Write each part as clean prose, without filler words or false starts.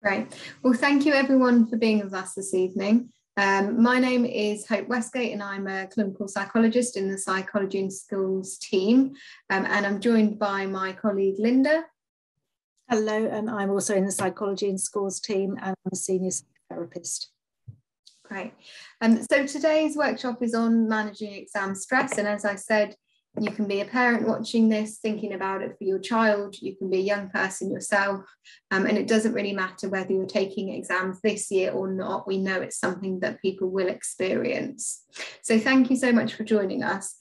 Great. Well, thank you everyone for being with us this evening. My name is Hope Westgate and I'm a clinical psychologist in the Psychology in Schools team, and I'm joined by my colleague Linda. Hello, and I'm also in the Psychology in Schools team and I'm a senior therapist. Great. So today's workshop is on managing exam stress, and as I said, you can be a parent watching this, thinking about it for your child, you can be a young person yourself, and it doesn't really matter whether you're taking exams this year or not. We know it's something that people will experience. So thank you so much for joining us.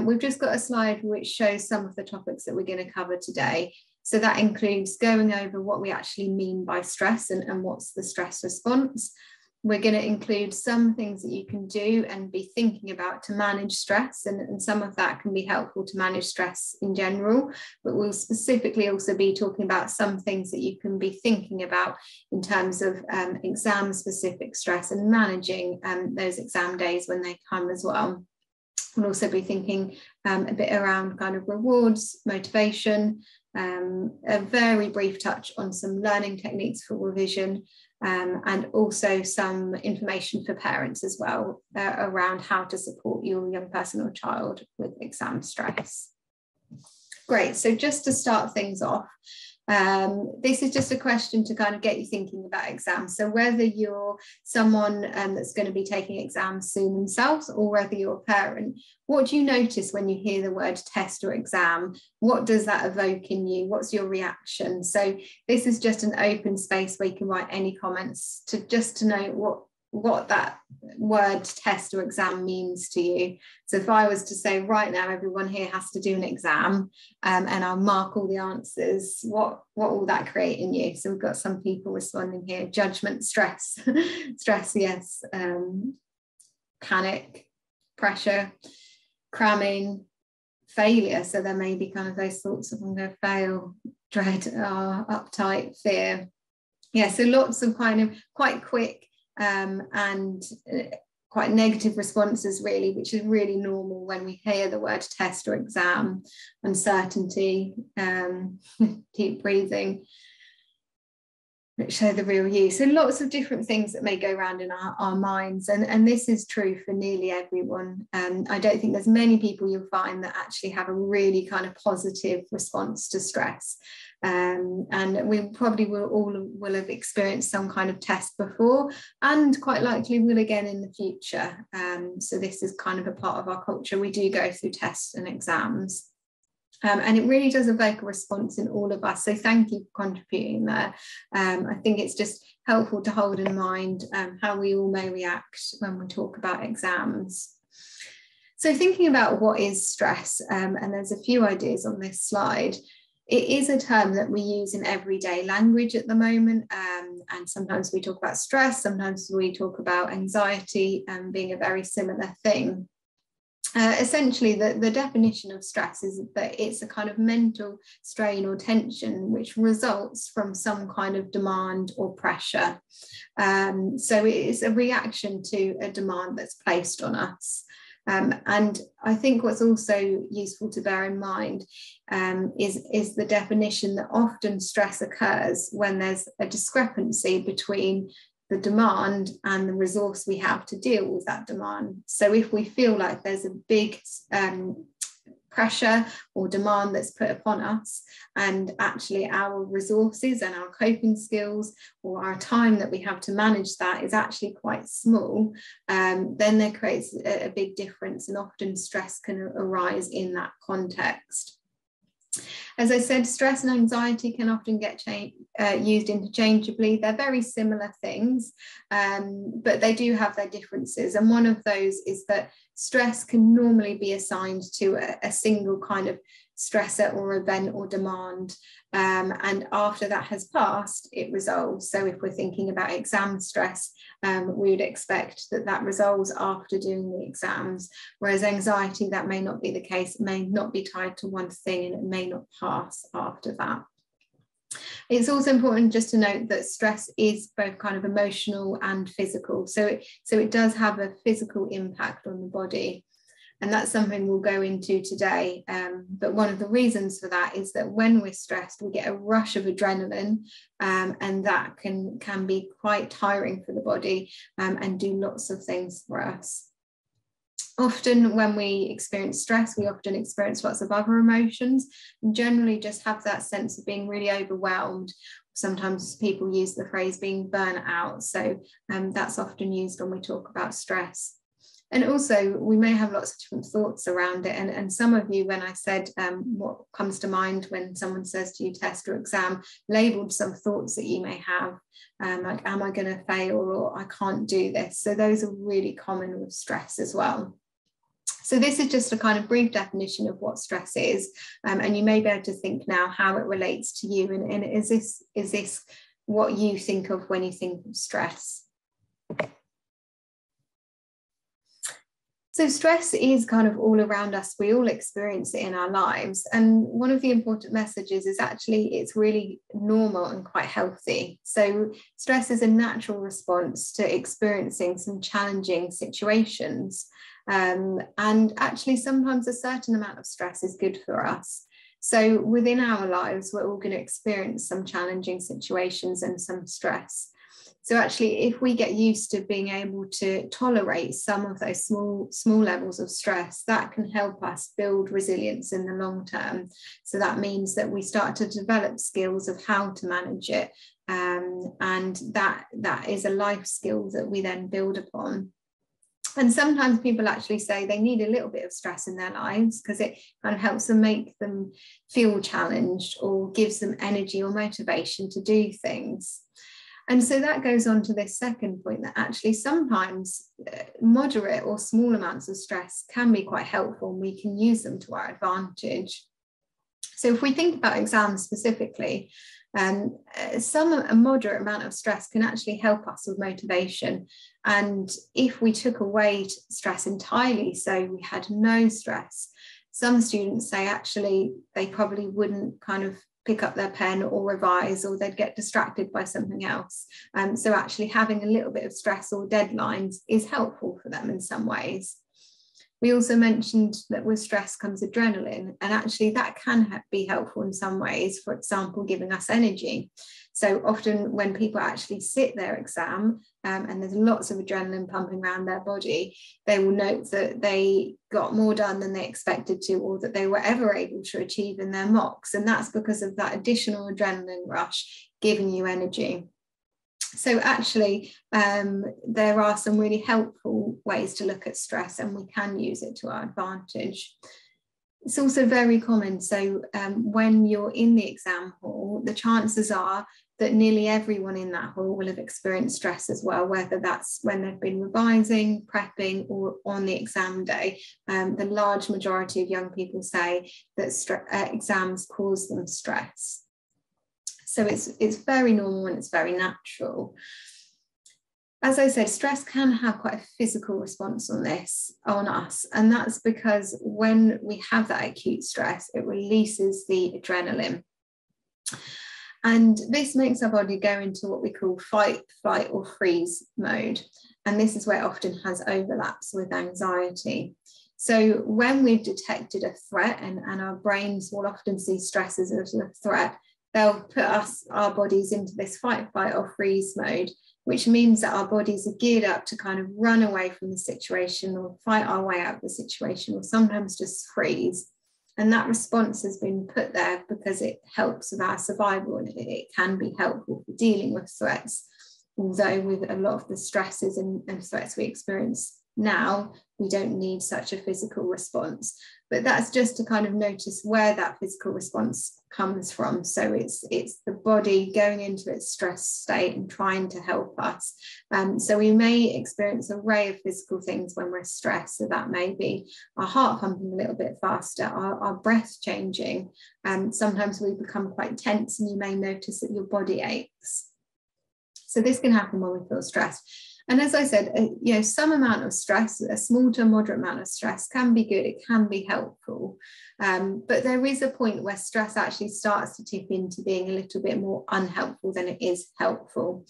We've just got a slide which shows some of the topics that we're going to cover today. So that includes going over what we actually mean by stress and what's the stress response. We're going to include some things that you can do and be thinking about to manage stress, and some of that can be helpful to manage stress in general, but we'll specifically also be talking about some things that you can be thinking about in terms of exam specific stress and managing those exam days when they come as well. We'll also be thinking a bit around kind of rewards, motivation, a very brief touch on some learning techniques for revision, and also some information for parents as well around how to support your young person or child with exam stress. Great, so just to start things off, this is just a question to kind of get you thinking about exams. So whether you're someone that's going to be taking exams soon themselves, or whether you're a parent, what do you notice when you hear the word test or exam? What does that evoke in you? What's your reaction? So this is just an open space where you can write any comments to know what that word test or exam means to you. So if I was to say right now everyone here has to do an exam, and I'll mark all the answers, what will that create in you? So we've got some people responding here: judgment, stress, stress, yes, panic, pressure, cramming, failure. So there may be kind of those thoughts of I'm going to fail, dread, uptight, fear. Yeah, so lots of kind of quite quick and quite negative responses really, which is really normal when we hear the word test or exam. Uncertainty, deep breathing, which show the real you. So lots of different things that may go around in our minds, and this is true for nearly everyone. I don't think there's many people you'll find that actually have a really kind of positive response to stress. And we probably will have experienced some kind of test before, and quite likely will again in the future. So this is kind of a part of our culture. We do go through tests and exams. And it really does evoke a response in all of us. So thank you for contributing there. I think it's just helpful to hold in mind how we all may react when we talk about exams. So thinking about what is stress, and there's a few ideas on this slide. It is a term that we use in everyday language at the moment, and sometimes we talk about stress, sometimes we talk about anxiety being a very similar thing. Essentially, the definition of stress is that it's a kind of mental strain or tension which results from some kind of demand or pressure. So it is a reaction to a demand that's placed on us. And I think what's also useful to bear in mind is the definition that often stress occurs when there's a discrepancy between the demand and the resource we have to deal with that demand. So if we feel like there's a big pressure or demand that's put upon us, and actually our resources and our coping skills or our time that we have to manage that is actually quite small, then there creates a big difference, and often stress can arise in that context. As I said, stress and anxiety can often get used interchangeably. They're very similar things, but they do have their differences. And one of those is that stress can normally be assigned to a single kind of stressor or event or demand. And after that has passed, it resolves. So if we're thinking about exam stress, we would expect that resolves after doing the exams, whereas anxiety, that may not be the case. It may not be tied to one thing and it may not pass after that. It's also important just to note that stress is both kind of emotional and physical. So it does have a physical impact on the body. And that's something we'll go into today. But one of the reasons for that is that when we're stressed, we get a rush of adrenaline, and that can be quite tiring for the body, and do lots of things for us. Often when we experience stress, we often experience lots of other emotions, and generally just have that sense of being really overwhelmed. Sometimes people use the phrase being burnt out. So that's often used when we talk about stress. And also we may have lots of different thoughts around it. And some of you, when I said what comes to mind when someone says to you test or exam, labelled some thoughts that you may have, like, am I going to fail, or I can't do this. So those are really common with stress as well. So this is just a kind of brief definition of what stress is, and you may be able to think now how it relates to you, and is this what you think of when you think of stress? So stress is kind of all around us. We all experience it in our lives. And one of the important messages is actually it's really normal and quite healthy. So stress is a natural response to experiencing some challenging situations. And actually sometimes a certain amount of stress is good for us. So within our lives, we're all going to experience some challenging situations and some stress. So actually, if we get used to being able to tolerate some of those small levels of stress, that can help us build resilience in the long term. So that means that we start to develop skills of how to manage it. And that is a life skill that we then build upon. And sometimes people actually say they need a little bit of stress in their lives because it kind of helps them, make them feel challenged, or gives them energy or motivation to do things. And so that goes on to this second point, that actually sometimes moderate or small amounts of stress can be quite helpful, and we can use them to our advantage. So if we think about exams specifically, a moderate amount of stress can actually help us with motivation. And if we took away stress entirely, so we had no stress, some students say actually they probably wouldn't kind of pick up their pen or revise, or they'd get distracted by something else. So actually having a little bit of stress or deadlines is helpful for them in some ways. We also mentioned that with stress comes adrenaline, and actually that can be helpful in some ways, for example, giving us energy. So often when people actually sit their exam and there's lots of adrenaline pumping around their body, they will note that they got more done than they expected to, or that they were ever able to achieve in their mocks. And that's because of that additional adrenaline rush giving you energy. So actually, there are some really helpful ways to look at stress, and we can use it to our advantage. It's also very common. So when you're in the exam hall, the chances are that nearly everyone in that hall will have experienced stress as well, whether that's when they've been revising, prepping, or on the exam day. The large majority of young people say that exams cause them stress. So it's very normal and it's very natural. As I said, stress can have quite a physical response on us. And that's because when we have that acute stress, it releases the adrenaline. And this makes our body go into what we call fight, flight, or freeze mode. And this is where it often has overlaps with anxiety. So when we've detected a threat, and our brains will often see stress as a threat, they'll put our bodies into this fight, flight, or freeze mode, which means that our bodies are geared up to kind of run away from the situation, or fight our way out of the situation, or sometimes just freeze. And that response has been put there because it helps with our survival, and it can be helpful for dealing with threats. Although with a lot of the stresses and threats we experience now, we don't need such a physical response. But that's just to kind of notice where that physical response comes from. So it's the body going into its stress state and trying to help us. So we may experience an array of physical things when we're stressed. So that may be our heart pumping a little bit faster, our breath changing. Sometimes we become quite tense, and you may notice that your body aches. So this can happen when we feel stressed. And as I said, some amount of stress, a small to moderate amount of stress, can be good. It can be helpful. But there is a point where stress actually starts to tip into being a little bit more unhelpful than it is helpful.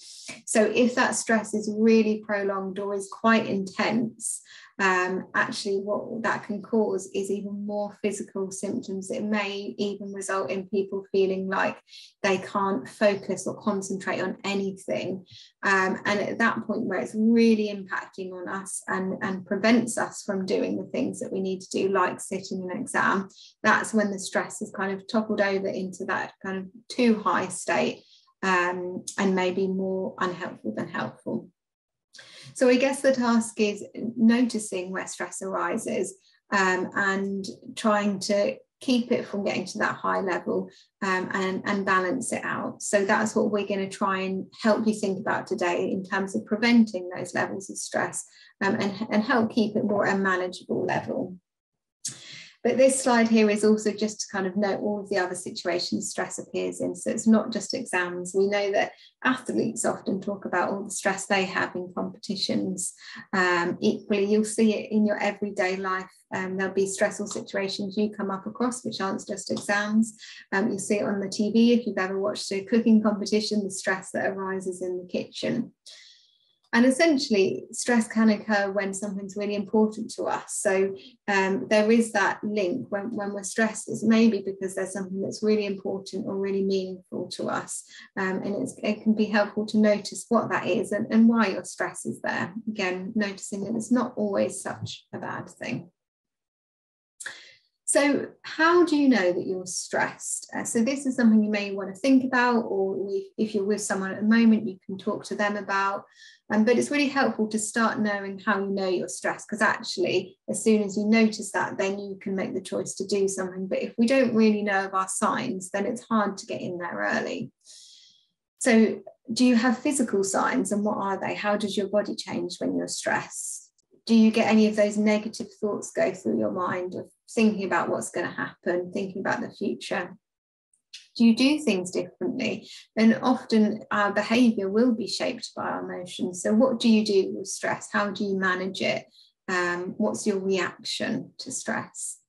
So if that stress is really prolonged or is quite intense, actually what that can cause is even more physical symptoms. It may even result in people feeling like they can't focus or concentrate on anything. And at that point where it's really impacting on us and prevents us from doing the things that we need to do, like sitting an exam, that's when the stress is kind of toppled over into that kind of too high state, and maybe more unhelpful than helpful. So I guess the task is noticing where stress arises, and trying to keep it from getting to that high level, and balance it out. So that's what we're going to try and help you think about today in terms of preventing those levels of stress, and help keep it more at a manageable level. But this slide here is also just to kind of note all of the other situations stress appears in. So it's not just exams. We know that athletes often talk about all the stress they have in competitions. Equally, you'll see it in your everyday life. There'll be stressful situations you come up across, which aren't just exams. You'll see it on the TV if you've ever watched a cooking competition, the stress that arises in the kitchen. And essentially, stress can occur when something's really important to us. So there is that link when we're stressed, it's maybe because there's something that's really important or really meaningful to us. And it can be helpful to notice what that is and why your stress is there. Again, noticing that it's not always such a bad thing. So how do you know that you're stressed? So this is something you may want to think about, or if you're with someone at the moment, you can talk to them about. But it's really helpful to start knowing how you know you're stressed, because actually, as soon as you notice that, then you can make the choice to do something. But if we don't really know of our signs, then it's hard to get in there early. So do you have physical signs, and what are they? How does your body change when you're stressed? Do you get any of those negative thoughts go through your mind of thinking about what's going to happen, thinking about the future? Do you do things differently? And often our behaviour will be shaped by our emotions. So what do you do with stress? How do you manage it? What's your reaction to stress?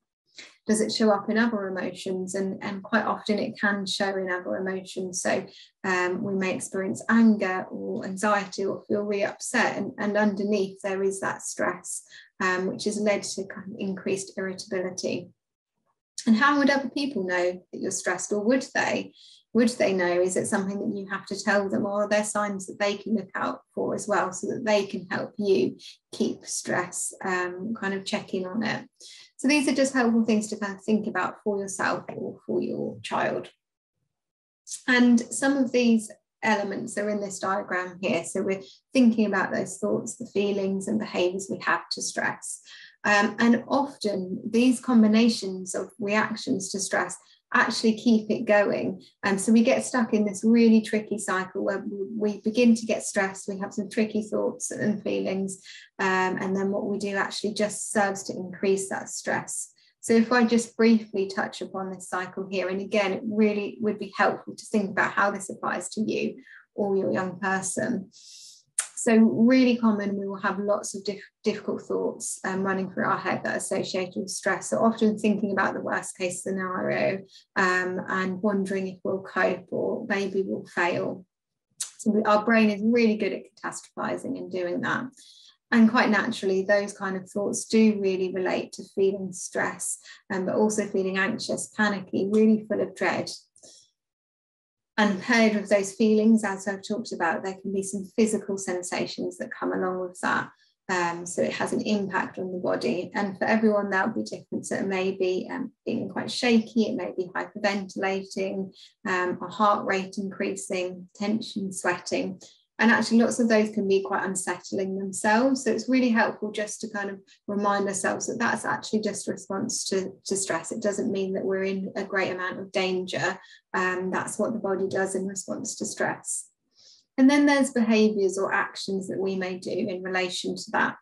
Does it show up in other emotions? And quite often it can show in other emotions. So we may experience anger or anxiety or feel really upset. And underneath there is that stress, which has led to kind of increased irritability. And how would other people know that you're stressed, or would they? Would they know? Is it something that you have to tell them, or are there signs that they can look out for as well, so that they can help you keep stress, kind of checking on it? So these are just helpful things to kind of think about for yourself or for your child. And some of these elements are in this diagram here. So we're thinking about those thoughts, the feelings and behaviours we have to stress. And often these combinations of reactions to stress actually keep it going. So we get stuck in this really tricky cycle where we begin to get stressed, we have some tricky thoughts and feelings, and then what we do actually just serves to increase that stress. So if I just briefly touch upon this cycle here, and again, it really would be helpful to think about how this applies to you or your young person. So really common, we will have lots of difficult thoughts running through our head that are associated with stress. So often thinking about the worst case scenario, and wondering if we'll cope or maybe we'll fail. So our brain is really good at catastrophizing and doing that. And quite naturally, those kind of thoughts do really relate to feeling stress, but also feeling anxious, panicky, really full of dread. And paired with those feelings, as I've talked about, there can be some physical sensations that come along with that. So it has an impact on the body. And for everyone, that will be different. So it may be feeling quite shaky, it may be hyperventilating, our heart rate increasing, tension, sweating. And actually lots of those can be quite unsettling themselves. So it's really helpful just to kind of remind ourselves that that's actually just a response to stress. It doesn't mean that we're in a great amount of danger. That's what the body does in response to stress. And then there's behaviours or actions that we may do in relation to that.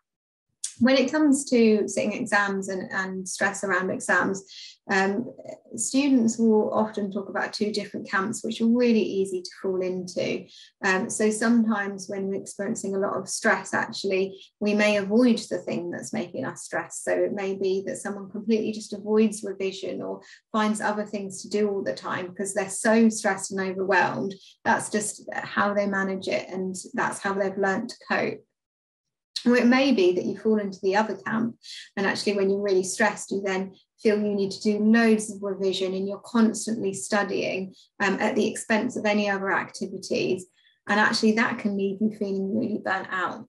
When it comes to sitting exams and stress around exams, students will often talk about two different camps, which are really easy to fall into. So sometimes when we're experiencing a lot of stress, actually, we may avoid the thing that's making us stressed. So it may be that someone completely just avoids revision or finds other things to do all the time because they're so stressed and overwhelmed. That's just how they manage it, and that's how they've learned to cope. Or it may be that you fall into the other camp, and actually when you're really stressed, you then feel you need to do loads of revision and you're constantly studying at the expense of any other activities. And actually that can leave you feeling really burnt out.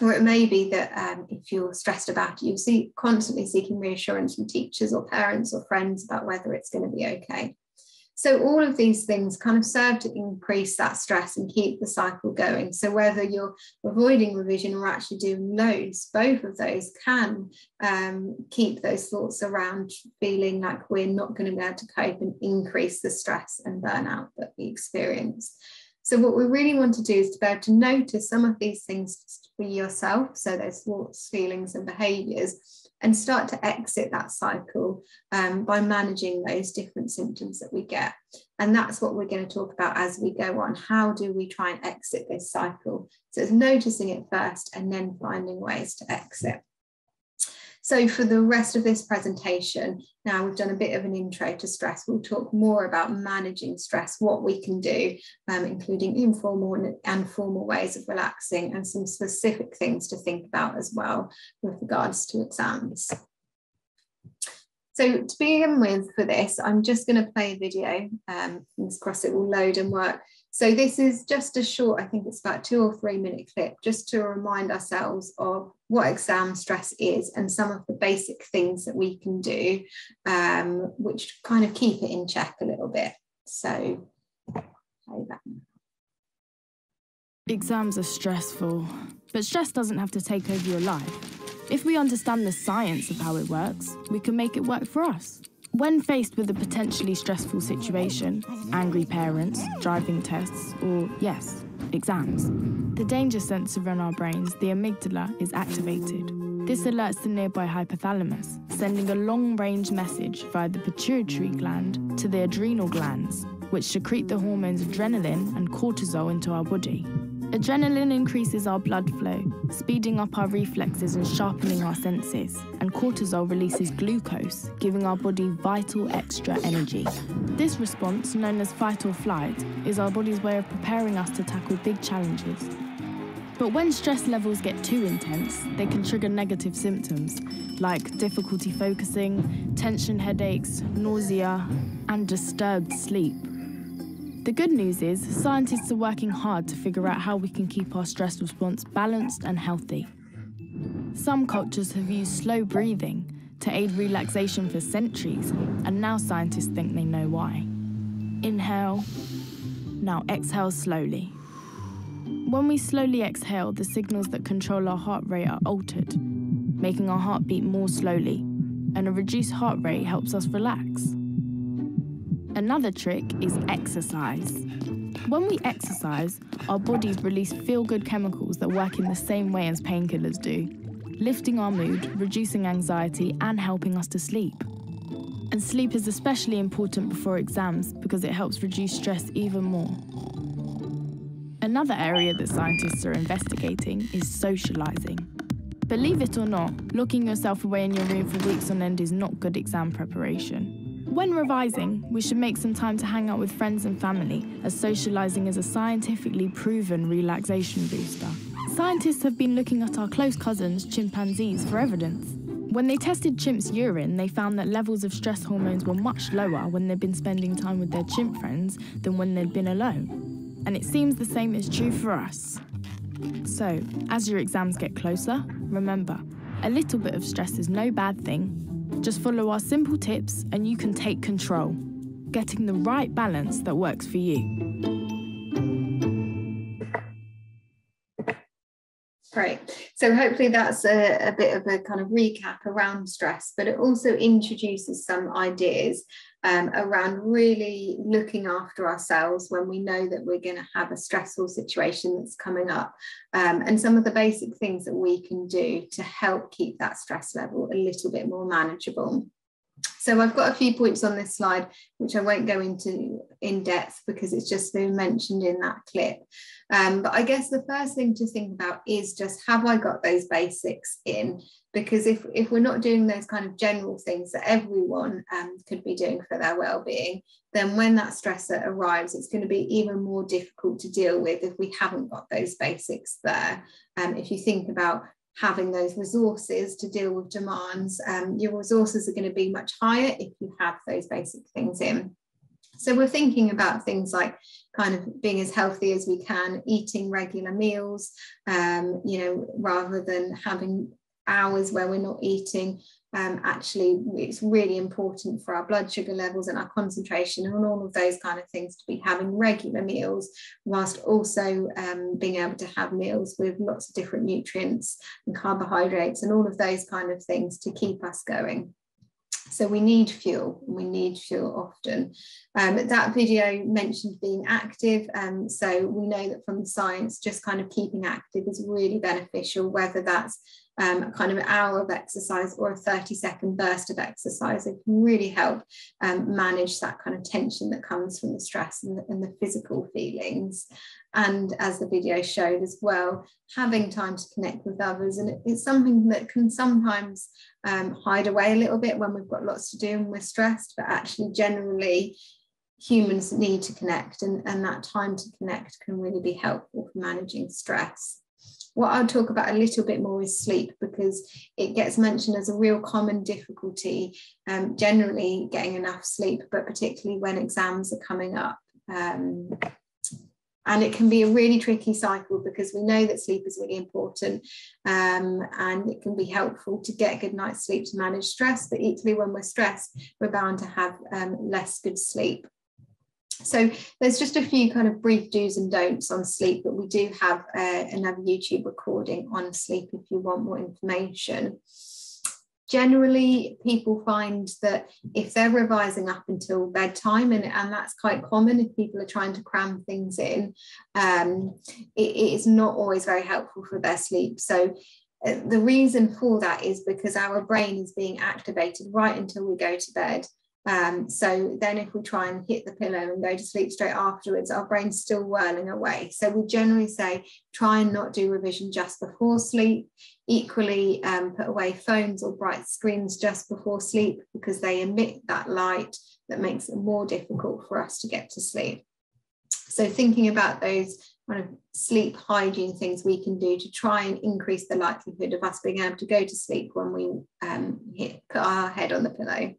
Or it may be that if you're stressed about it, you're constantly seeking reassurance from teachers or parents or friends about whether it's going to be okay. So all of these things kind of serve to increase that stress and keep the cycle going. So whether you're avoiding revision or actually doing loads, both of those can keep those thoughts around feeling like we're not going to be able to cope and increase the stress and burnout that we experience. So what we really want to do is to be able to notice some of these things for yourself, so those thoughts, feelings and behaviours, and start to exit that cycle by managing those different symptoms that we get. And that's what we're going to talk about as we go on. How do we try and exit this cycle? So it's noticing it first and then finding ways to exit. So for the rest of this presentation, now we've done a bit of an intro to stress. We'll talk more about managing stress, what we can do, including informal and formal ways of relaxing, and some specific things to think about as well with regards to exams. So to begin with for this, I'm just going to play a video. Fingers crossed it will load and work. So this is just a short, I think it's about 2 or 3 minute clip, just to remind ourselves of what exam stress is and some of the basic things that we can do, which kind of keep it in check a little bit. So play that. Exams are stressful, but stress doesn't have to take over your life. If we understand the science of how it works, we can make it work for us. When faced with a potentially stressful situation, angry parents, driving tests, or, yes, exams, the danger sensor in our brains, the amygdala, is activated. This alerts the nearby hypothalamus, sending a long-range message via the pituitary gland to the adrenal glands, which secrete the hormones adrenaline and cortisol into our body. Adrenaline increases our blood flow, speeding up our reflexes and sharpening our senses, and cortisol releases glucose, giving our body vital extra energy. This response, known as fight or flight, is our body's way of preparing us to tackle big challenges. But when stress levels get too intense, they can trigger negative symptoms, like difficulty focusing, tension headaches, nausea, and disturbed sleep. The good news is, scientists are working hard to figure out how we can keep our stress response balanced and healthy. Some cultures have used slow breathing to aid relaxation for centuries, and now scientists think they know why. Inhale, now exhale slowly. When we slowly exhale, the signals that control our heart rate are altered, making our heart beat more slowly, and a reduced heart rate helps us relax. Another trick is exercise. When we exercise, our bodies release feel-good chemicals that work in the same way as painkillers do, lifting our mood, reducing anxiety, and helping us to sleep. And sleep is especially important before exams because it helps reduce stress even more. Another area that scientists are investigating is socializing. Believe it or not, locking yourself away in your room for weeks on end is not good exam preparation. When revising, we should make some time to hang out with friends and family, as socializing is a scientifically proven relaxation booster. Scientists have been looking at our close cousins, chimpanzees, for evidence. When they tested chimps' urine, they found that levels of stress hormones were much lower when they'd been spending time with their chimp friends than when they'd been alone. And it seems the same is true for us. So, as your exams get closer, remember, a little bit of stress is no bad thing. Just follow our simple tips and you can take control, getting the right balance that works for you. Great. So hopefully that's a bit of a kind of recap around stress, but it also introduces some ideas around really looking after ourselves when we know that we're going to have a stressful situation that's coming up, and some of the basic things that we can do to help keep that stress level a little bit more manageable. So I've got a few points on this slide, which I won't go into in depth because it's just been mentioned in that clip. But I guess the first thing to think about is just, have I got those basics in? Because if we're not doing those kind of general things that everyone could be doing for their well-being, then when that stressor arrives, it's going to be even more difficult to deal with if we haven't got those basics there. If you think about having those resources to deal with demands, your resources are going to be much higher if you have those basic things in. So we're thinking about things like kind of being as healthy as we can, eating regular meals, rather than having hours where we're not eating. Actually, it's really important for our blood sugar levels and our concentration and all of those kind of things to be having regular meals, whilst also being able to have meals with lots of different nutrients and carbohydrates and all of those kind of things to keep us going. So we need fuel, and we need fuel often. That video mentioned being active, so we know that from science, just kind of keeping active is really beneficial, whether that's kind of an hour of exercise or a 30-second burst of exercise. It can really help manage that kind of tension that comes from the stress and the physical feelings. And as the video showed as well, having time to connect with others. And it's something that can sometimes hide away a little bit when we've got lots to do and we're stressed, but actually generally humans need to connect, and that time to connect can really be helpful for managing stress. What I'll talk about a little bit more is sleep, because it gets mentioned as a real common difficulty, generally getting enough sleep, but particularly when exams are coming up. And it can be a really tricky cycle, because we know that sleep is really important, and it can be helpful to get a good night's sleep to manage stress, but equally when we're stressed, we're bound to have less good sleep. So there's just a few kind of brief do's and don'ts on sleep, but we do have another YouTube recording on sleep if you want more information. Generally, people find that if they're revising up until bedtime, and that's quite common if people are trying to cram things in, it is not always very helpful for their sleep. So the reason for that is because our brain is being activated right until we go to bed. So then if we try and hit the pillow and go to sleep straight afterwards, our brain's still whirling away. So we generally say try and not do revision just before sleep. Equally, put away phones or bright screens just before sleep, because they emit that light that makes it more difficult for us to get to sleep. So thinking about those kind of sleep hygiene things we can do to try and increase the likelihood of us being able to go to sleep when we put our head on the pillow.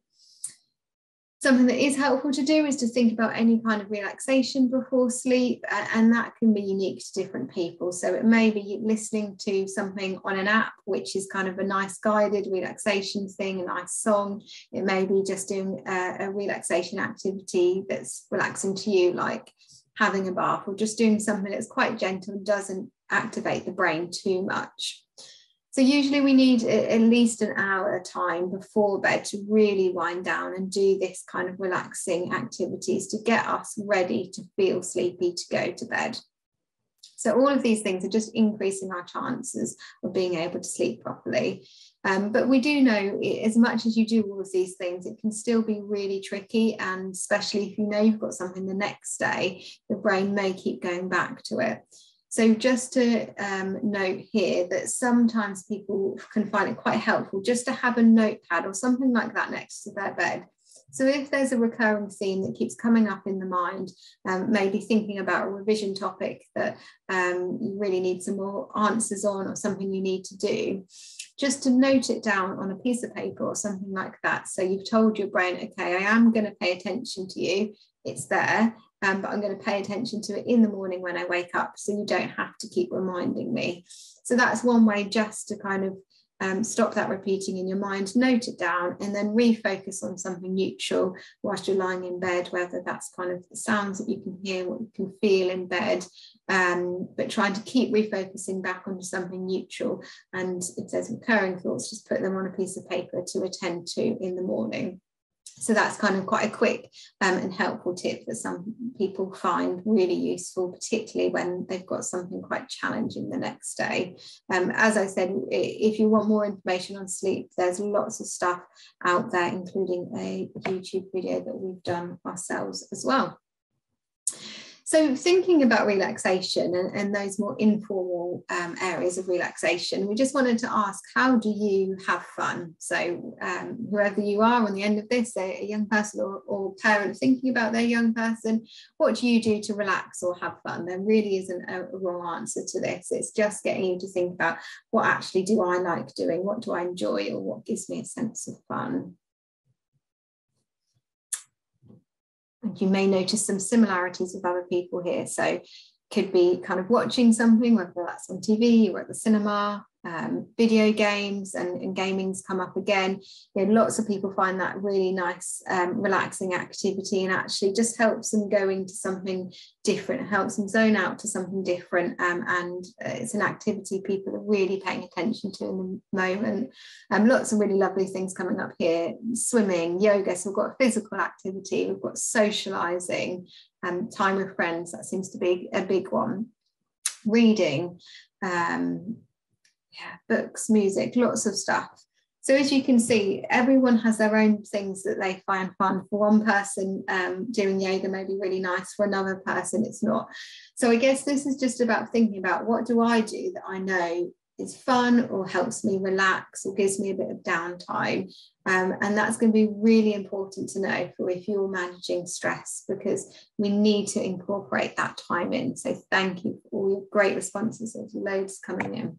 Something that is helpful to do is to think about any kind of relaxation before sleep, and that can be unique to different people. So it may be listening to something on an app, which is kind of a nice guided relaxation thing, a nice song. It may be just doing a relaxation activity that's relaxing to you, like having a bath, or just doing something that's quite gentle and doesn't activate the brain too much. So usually we need at least an hour time before bed to really wind down and do this kind of relaxing activities to get us ready to feel sleepy to go to bed. So all of these things are just increasing our chances of being able to sleep properly. But we do know, as much as you do all of these things, it can still be really tricky, and especially if you know you've got something the next day, the brain may keep going back to it. So just to note here that sometimes people can find it quite helpful just to have a notepad or something like that next to their bed. So if there's a recurring theme that keeps coming up in the mind, maybe thinking about a revision topic that you really need some more answers on, or something you need to do, just to note it down on a piece of paper or something like that. So you've told your brain, okay, I am going to pay attention to you, it's there. But I'm going to pay attention to it in the morning when I wake up, so you don't have to keep reminding me. So that's one way just to kind of Stop that repeating in your mind, note it down, and then refocus on something neutral whilst you're lying in bed, whether that's kind of the sounds that you can hear, what you can feel in bed, but trying to keep refocusing back onto something neutral. And if there's recurring thoughts, just put them on a piece of paper to attend to in the morning. So that's kind of quite a quick and helpful tip that some people find really useful, particularly when they've got something quite challenging the next day. As I said, if you want more information on sleep, there's lots of stuff out there, including a YouTube video that we've done ourselves as well. So thinking about relaxation and those more informal areas of relaxation, we just wanted to ask, how do you have fun? So whoever you are on the end of this, a young person or parent thinking about their young person, what do you do to relax or have fun? There really isn't a wrong answer to this. It's just getting you to think about, what actually do I like doing? What do I enjoy, or what gives me a sense of fun? And you may notice some similarities with other people here. So could be kind of watching something, whether that's on TV or at the cinema, video games, and gaming's come up again. You know, lots of people find that really nice, relaxing activity, and actually just helps them go into something different. It helps them zone out to something different, and it's an activity people are really paying attention to in the moment. Lots of really lovely things coming up here: swimming, yoga. So we've got physical activity, we've got socializing, time with friends. That seems to be a big one. Reading, books, music, lots of stuff. So as you can see, everyone has their own things that they find fun. For one person, doing yoga may be really nice. For another person, it's not. So I guess this is just about thinking about, what do I do that I know is fun or helps me relax or gives me a bit of downtime? And that's going to be really important to know for if you're managing stress, because we need to incorporate that time in. So thank you for all your great responses. There's loads coming in.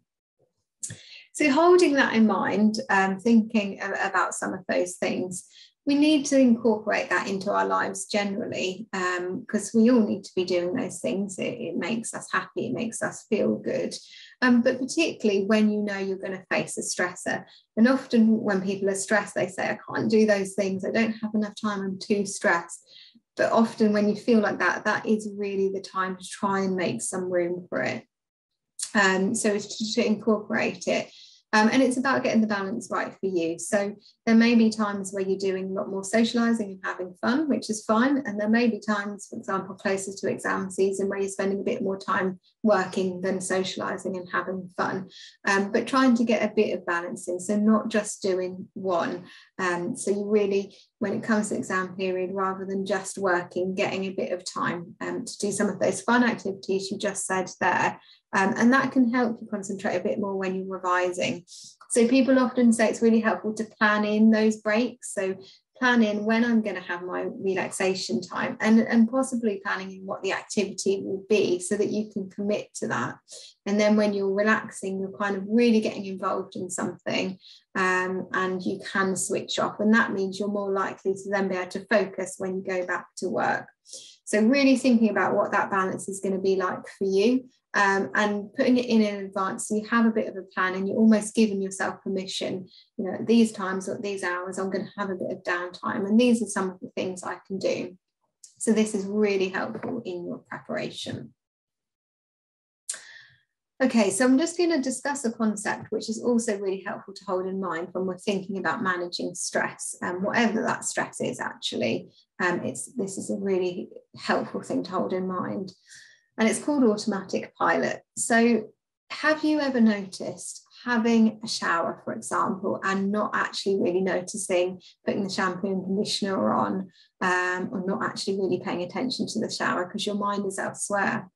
So holding that in mind, thinking about some of those things, we need to incorporate that into our lives generally, because we all need to be doing those things. It makes us happy, it makes us feel good. But particularly when you know you're going to face a stressor. And often when people are stressed, they say, I can't do those things, I don't have enough time, I'm too stressed. But often when you feel like that, that is really the time to try and make some room for it. So it's to incorporate it. And it's about getting the balance right for you. So there may be times where you're doing a lot more socializing and having fun, which is fine. And there may be times, for example, closer to exam season, where you're spending a bit more time working than socializing and having fun. But trying to get a bit of balance in, so not just doing one. So you really, when it comes to exam period, rather than just working, getting a bit of time to do some of those fun activities you just said there. And that can help you concentrate a bit more when you're revising. So people often say it's really helpful to plan in those breaks. So plan in when I'm going to have my relaxation time, and possibly planning in what the activity will be, so that you can commit to that. And then when you're relaxing, you're kind of really getting involved in something, and you can switch off. And that means you're more likely to then be able to focus when you go back to work. So really thinking about what that balance is going to be like for you. And putting it in advance, so you have a bit of a plan, and you're almost giving yourself permission, you know, at these times or at these hours, I'm going to have a bit of downtime, and these are some of the things I can do. So this is really helpful in your preparation. Okay, so I'm just going to discuss a concept which is also really helpful to hold in mind when we're thinking about managing stress, whatever that stress is actually. This is a really helpful thing to hold in mind. And it's called automatic pilot. So have you ever noticed having a shower, for example, and not actually really noticing putting the shampoo and conditioner on, or not actually really paying attention to the shower because your mind is elsewhere?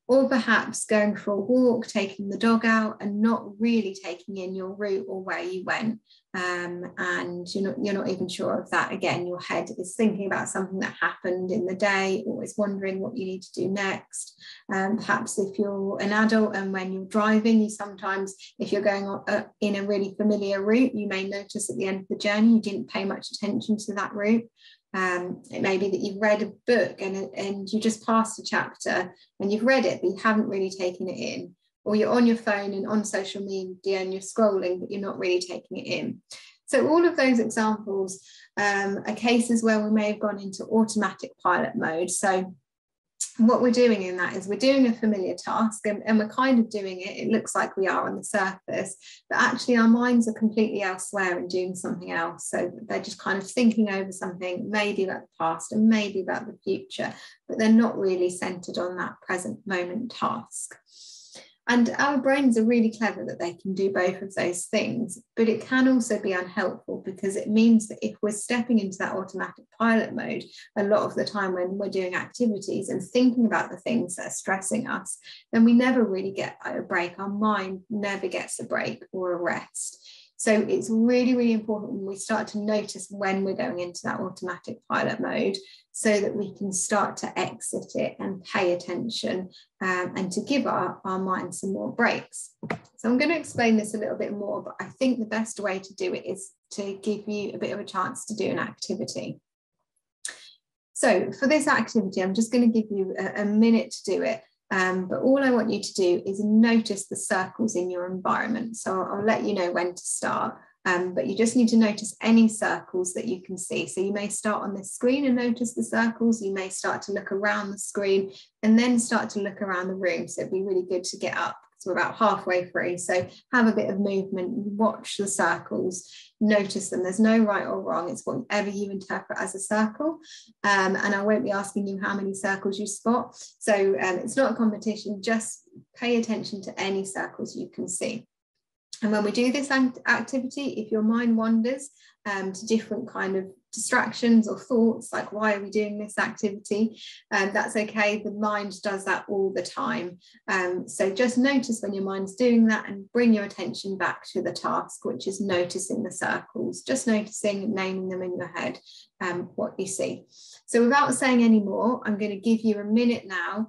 Or perhaps going for a walk, taking the dog out, and not really taking in your route or where you went, and you're not even sure of that. Again, your head is thinking about something that happened in the day, always wondering what you need to do next. Perhaps if you're an adult and when you're driving, you sometimes, if you're going in a really familiar route, you may notice at the end of the journey you didn't pay much attention to that route. It may be that you've read a book and you just passed a chapter and you've read it, but you haven't really taken it in. or you're on your phone and on social media and you're scrolling, but you're not really taking it in. So all of those examples are cases where we may have gone into automatic pilot mode. So what we're doing in that is we're doing a familiar task, and we're kind of doing it, it looks like we are on the surface, but actually our minds are completely elsewhere and doing something else. So they're just kind of thinking over something, maybe about the past and maybe about the future, but they're not really centered on that present moment task. And our brains are really clever that they can do both of those things, but it can also be unhelpful, because it means that if we're stepping into that automatic pilot mode a lot of the time when we're doing activities and thinking about the things that are stressing us, then we never really get a break. Our mind never gets a break or a rest. So it's really, really important when we start to notice when we're going into that automatic pilot mode, so that we can start to exit it and pay attention, and to give our mind some more breaks. So I'm going to explain this a little bit more, but I think the best way to do it is to give you a bit of a chance to do an activity. So for this activity, I'm just going to give you a minute to do it. But all I want you to do is notice the circles in your environment. So I'll let you know when to start, but you just need to notice any circles that you can see. So you may start on this screen and notice the circles. You may start to look around the screen and then start to look around the room. So it'd be really good to get up. So we're about halfway through. So have a bit of movement, watch the circles, notice them. There's no right or wrong. It's whatever you interpret as a circle. And I won't be asking you how many circles you spot. So it's not a competition, just pay attention to any circles you can see. And when we do this activity, if your mind wanders to different kind of distractions or thoughts, like why are we doing this activity, that's okay. The mind does that all the time. So just notice when your mind's doing that and bring your attention back to the task, which is noticing the circles, just noticing, naming them in your head, what you see. So without saying any more, I'm going to give you a minute now.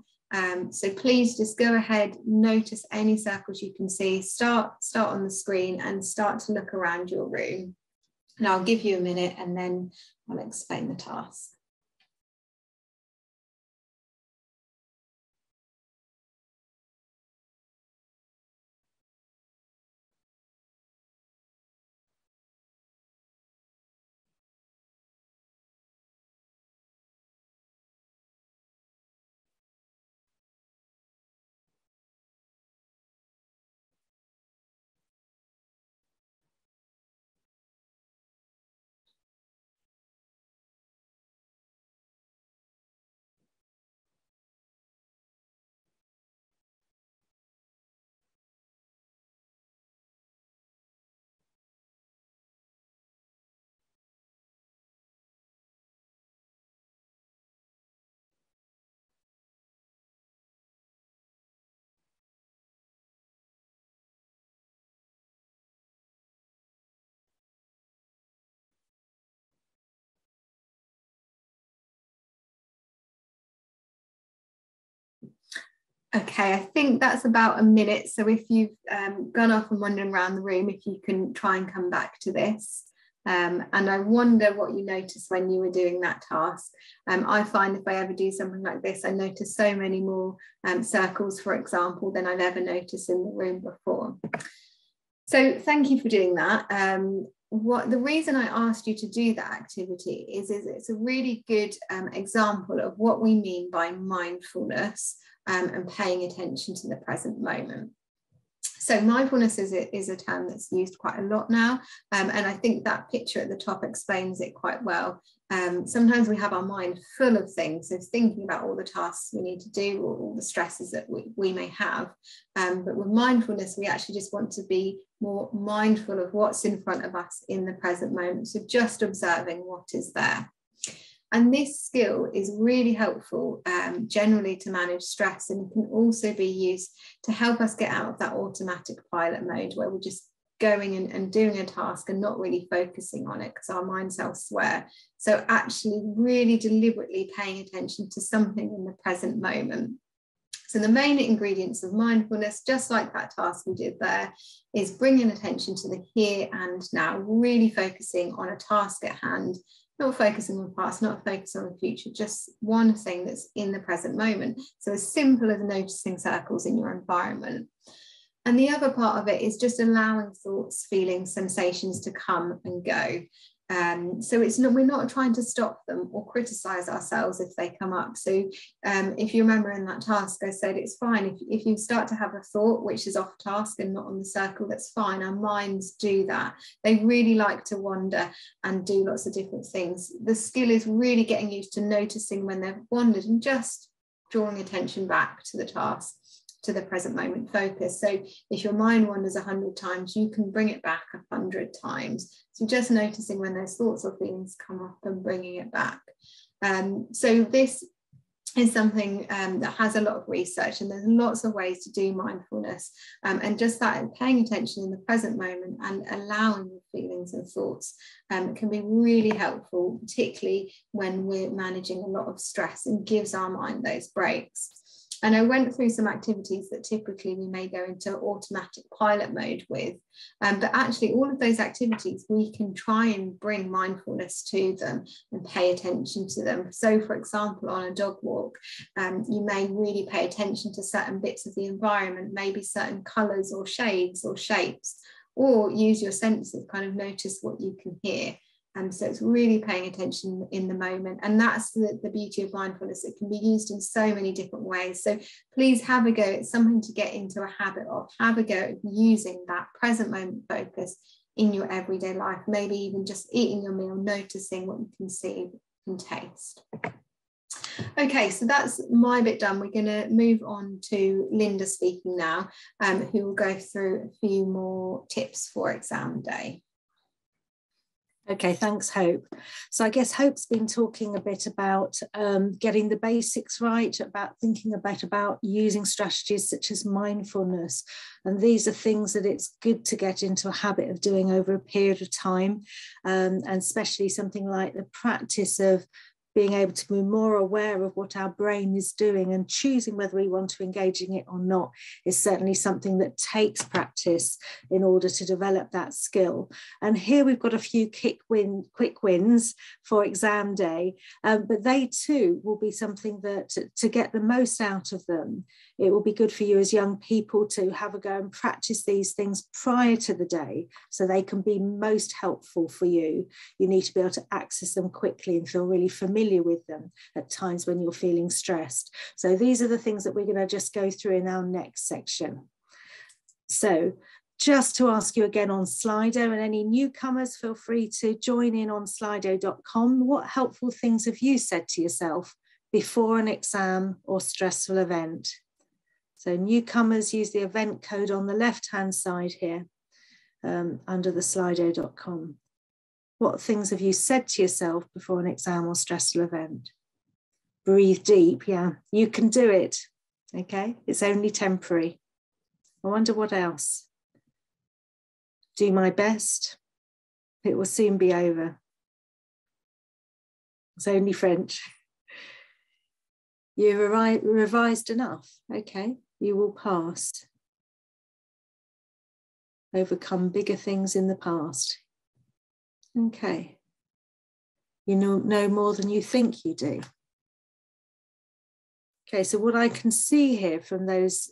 So please just go ahead, notice any circles you can see, start on the screen and start to look around your room. And I'll give you a minute and then I'll explain the task. Okay, I think that's about a minute. So if you've gone off and wandering around the room, if you can try and come back to this. And I wonder what you noticed when you were doing that task. I find if I ever do something like this, I notice so many more circles, for example, than I've ever noticed in the room before. So thank you for doing that. The reason I asked you to do that activity is it's a really good example of what we mean by mindfulness and paying attention to the present moment. So mindfulness is a term that's used quite a lot now, and I think that picture at the top explains it quite well. Sometimes we have our mind full of things, so thinking about all the tasks we need to do or all the stresses that we may have, but with mindfulness we actually just want to be more mindful of what's in front of us in the present moment, so just observing what is there. And this skill is really helpful generally to manage stress, and can also be used to help us get out of that automatic pilot mode where we're just going and doing a task and not really focusing on it because our mind's elsewhere. So actually really deliberately paying attention to something in the present moment. So the main ingredients of mindfulness, just like that task we did there, is bringing attention to the here and now, really focusing on a task at hand, not focusing on the past, not focusing on the future, just one thing that's in the present moment. So as simple as noticing circles in your environment. And the other part of it is just allowing thoughts, feelings, sensations to come and go. So we're not trying to stop them or criticize ourselves if they come up. So if you remember in that task, I said it's fine if you start to have a thought which is off task and not on the circle, that's fine. Our minds do that. They really like to wander and do lots of different things. The skill is really getting used to noticing when they've wandered and just drawing attention back to the task, to the present moment focus. So if your mind wanders 100 times, you can bring it back 100 times. So just noticing when those thoughts or feelings come up and bringing it back. So this is something that has a lot of research, and there's lots of ways to do mindfulness, and just that paying attention in the present moment and allowing your feelings and thoughts can be really helpful, particularly when we're managing a lot of stress, and gives our mind those breaks. And I went through some activities that typically we may go into automatic pilot mode with, but actually all of those activities, we can try and bring mindfulness to them and pay attention to them. So for example, on a dog walk, you may really pay attention to certain bits of the environment, maybe certain colours or shades or shapes, or use your senses, kind of notice what you can hear. So it's really paying attention in the moment. And that's the beauty of mindfulness. It can be used in so many different ways. So please have a go. It's something to get into a habit of. Have a go at using that present moment focus in your everyday life. Maybe even just eating your meal, noticing what you can see and taste. Okay, so that's my bit done. We're going to move on to Linda speaking now, who will go through a few more tips for exam day. Okay, thanks, Hope. So I guess Hope's been talking a bit about getting the basics right, about thinking a bit about using strategies such as mindfulness. And these are things that it's good to get into a habit of doing over a period of time, and especially something like the practice of being able to be more aware of what our brain is doing and choosing whether we want to engage in it or not is certainly something that takes practice in order to develop that skill. And here we've got a few quick wins for exam day, but they too will be something that to get the most out of them, it will be good for you as young people to have a go and practice these things prior to the day so they can be most helpful for you. You need to be able to access them quickly and feel really familiar with them at times when you're feeling stressed. So these are the things that we're going to just go through in our next section. So just to ask you again on Slido, and any newcomers, feel free to join in on slido.com. What helpful things have you said to yourself before an exam or stressful event? So newcomers, use the event code on the left-hand side here under the slido.com. What things have you said to yourself before an exam or stressful event? Breathe deep, yeah, you can do it, okay? It's only temporary. I wonder what else. Do my best. It will soon be over. It's only French. You've revised enough, okay? You will pass. Overcome bigger things in the past. Okay. You know more than you think you do. Okay, so what I can see here from those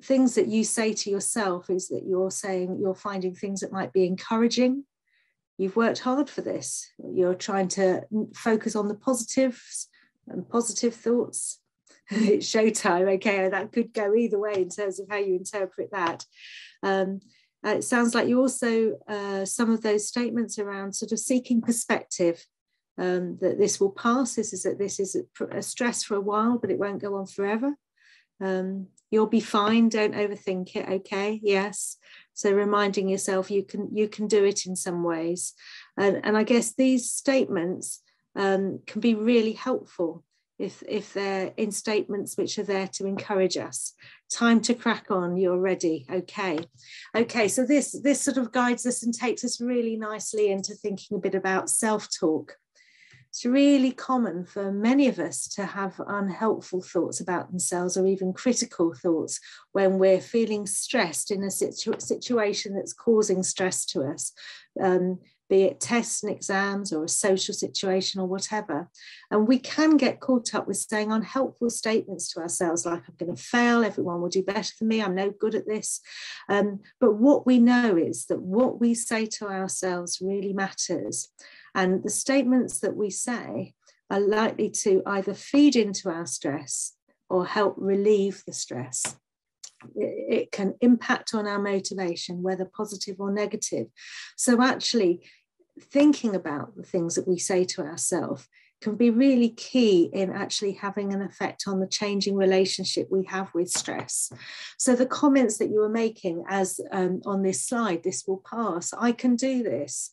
things that you say to yourself is that you're finding things that might be encouraging. You've worked hard for this. You're trying to focus on the positives and positive thoughts. It's showtime, okay, that could go either way in terms of how you interpret that. It sounds like you also, some of those statements around sort of seeking perspective, that this will pass, this is a stress for a while, but it won't go on forever. You'll be fine, don't overthink it, okay, yes. So reminding yourself you can do it in some ways. And I guess these statements can be really helpful if they're in statements which are there to encourage us. Time to crack on, you're ready, okay. Okay, so this sort of guides us and takes us really nicely into thinking a bit about self-talk. It's really common for many of us to have unhelpful thoughts about themselves or even critical thoughts when we're feeling stressed in a situation that's causing stress to us. be it tests and exams or a social situation or whatever. And we can get caught up with saying unhelpful statements to ourselves, like, I'm going to fail, everyone will do better than me, I'm no good at this. But what we know is that what we say to ourselves really matters. And the statements that we say are likely to either feed into our stress or help relieve the stress. It can impact on our motivation, whether positive or negative. So actually thinking about the things that we say to ourselves can be really key in actually having an effect on the changing relationship we have with stress. So the comments that you were making as on this slide, this will pass, I can do this.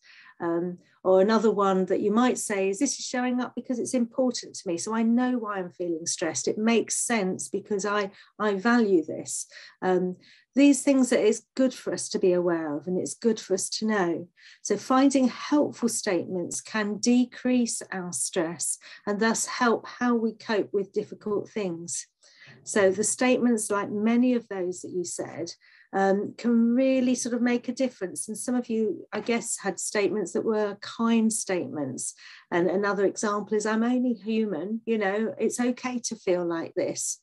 Or another one that you might say is, this is showing up because it's important to me, so I know why I'm feeling stressed. It makes sense because I value this. These things that it's good for us to be aware of and it's good for us to know. So finding helpful statements can decrease our stress and thus help how we cope with difficult things. So the statements, like many of those that you said, can really sort of make a difference. And some of you, I guess, had statements that were kind statements. And another example is, I'm only human, you know, it's okay to feel like this.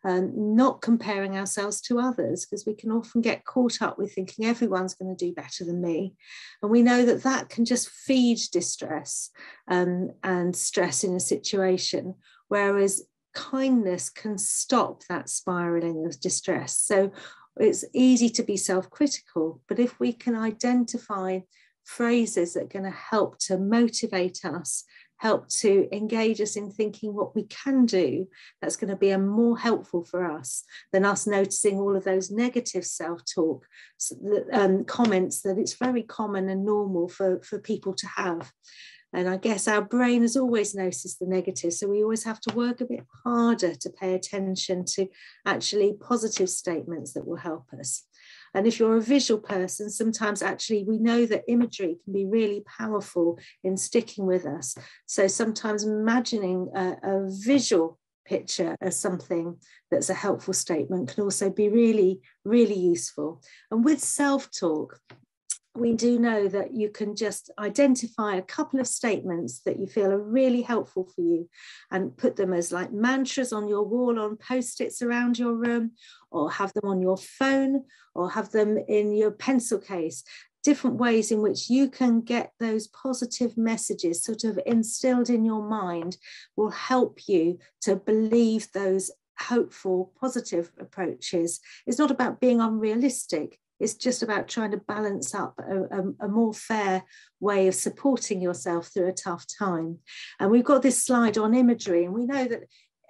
Not comparing ourselves to others, because we can often get caught up with thinking everyone's going to do better than me. And we know that that can just feed distress and stress in a situation, whereas kindness can stop that spiraling of distress. So it's easy to be self-critical, but if we can identify phrases that are going to help to motivate us, help to engage us in thinking what we can do, that's going to be more helpful for us than us noticing all of those negative self-talk comments that it's very common and normal for people to have. And I guess our brain has always noticed the negative, so we always have to work a bit harder to pay attention to actually positive statements that will help us. And if you're a visual person, sometimes actually we know that imagery can be really powerful in sticking with us. So sometimes imagining a visual picture as something that's a helpful statement can also be really, really useful. And with self-talk, we do know that you can just identify a couple of statements that you feel are really helpful for you and put them as like mantras on your wall, on post-its around your room, or have them on your phone, or have them in your pencil case. Different ways in which you can get those positive messages sort of instilled in your mind will help you to believe those hopeful, positive approaches. It's not about being unrealistic. It's just about trying to balance up a more fair way of supporting yourself through a tough time. And we've got this slide on imagery, and we know that,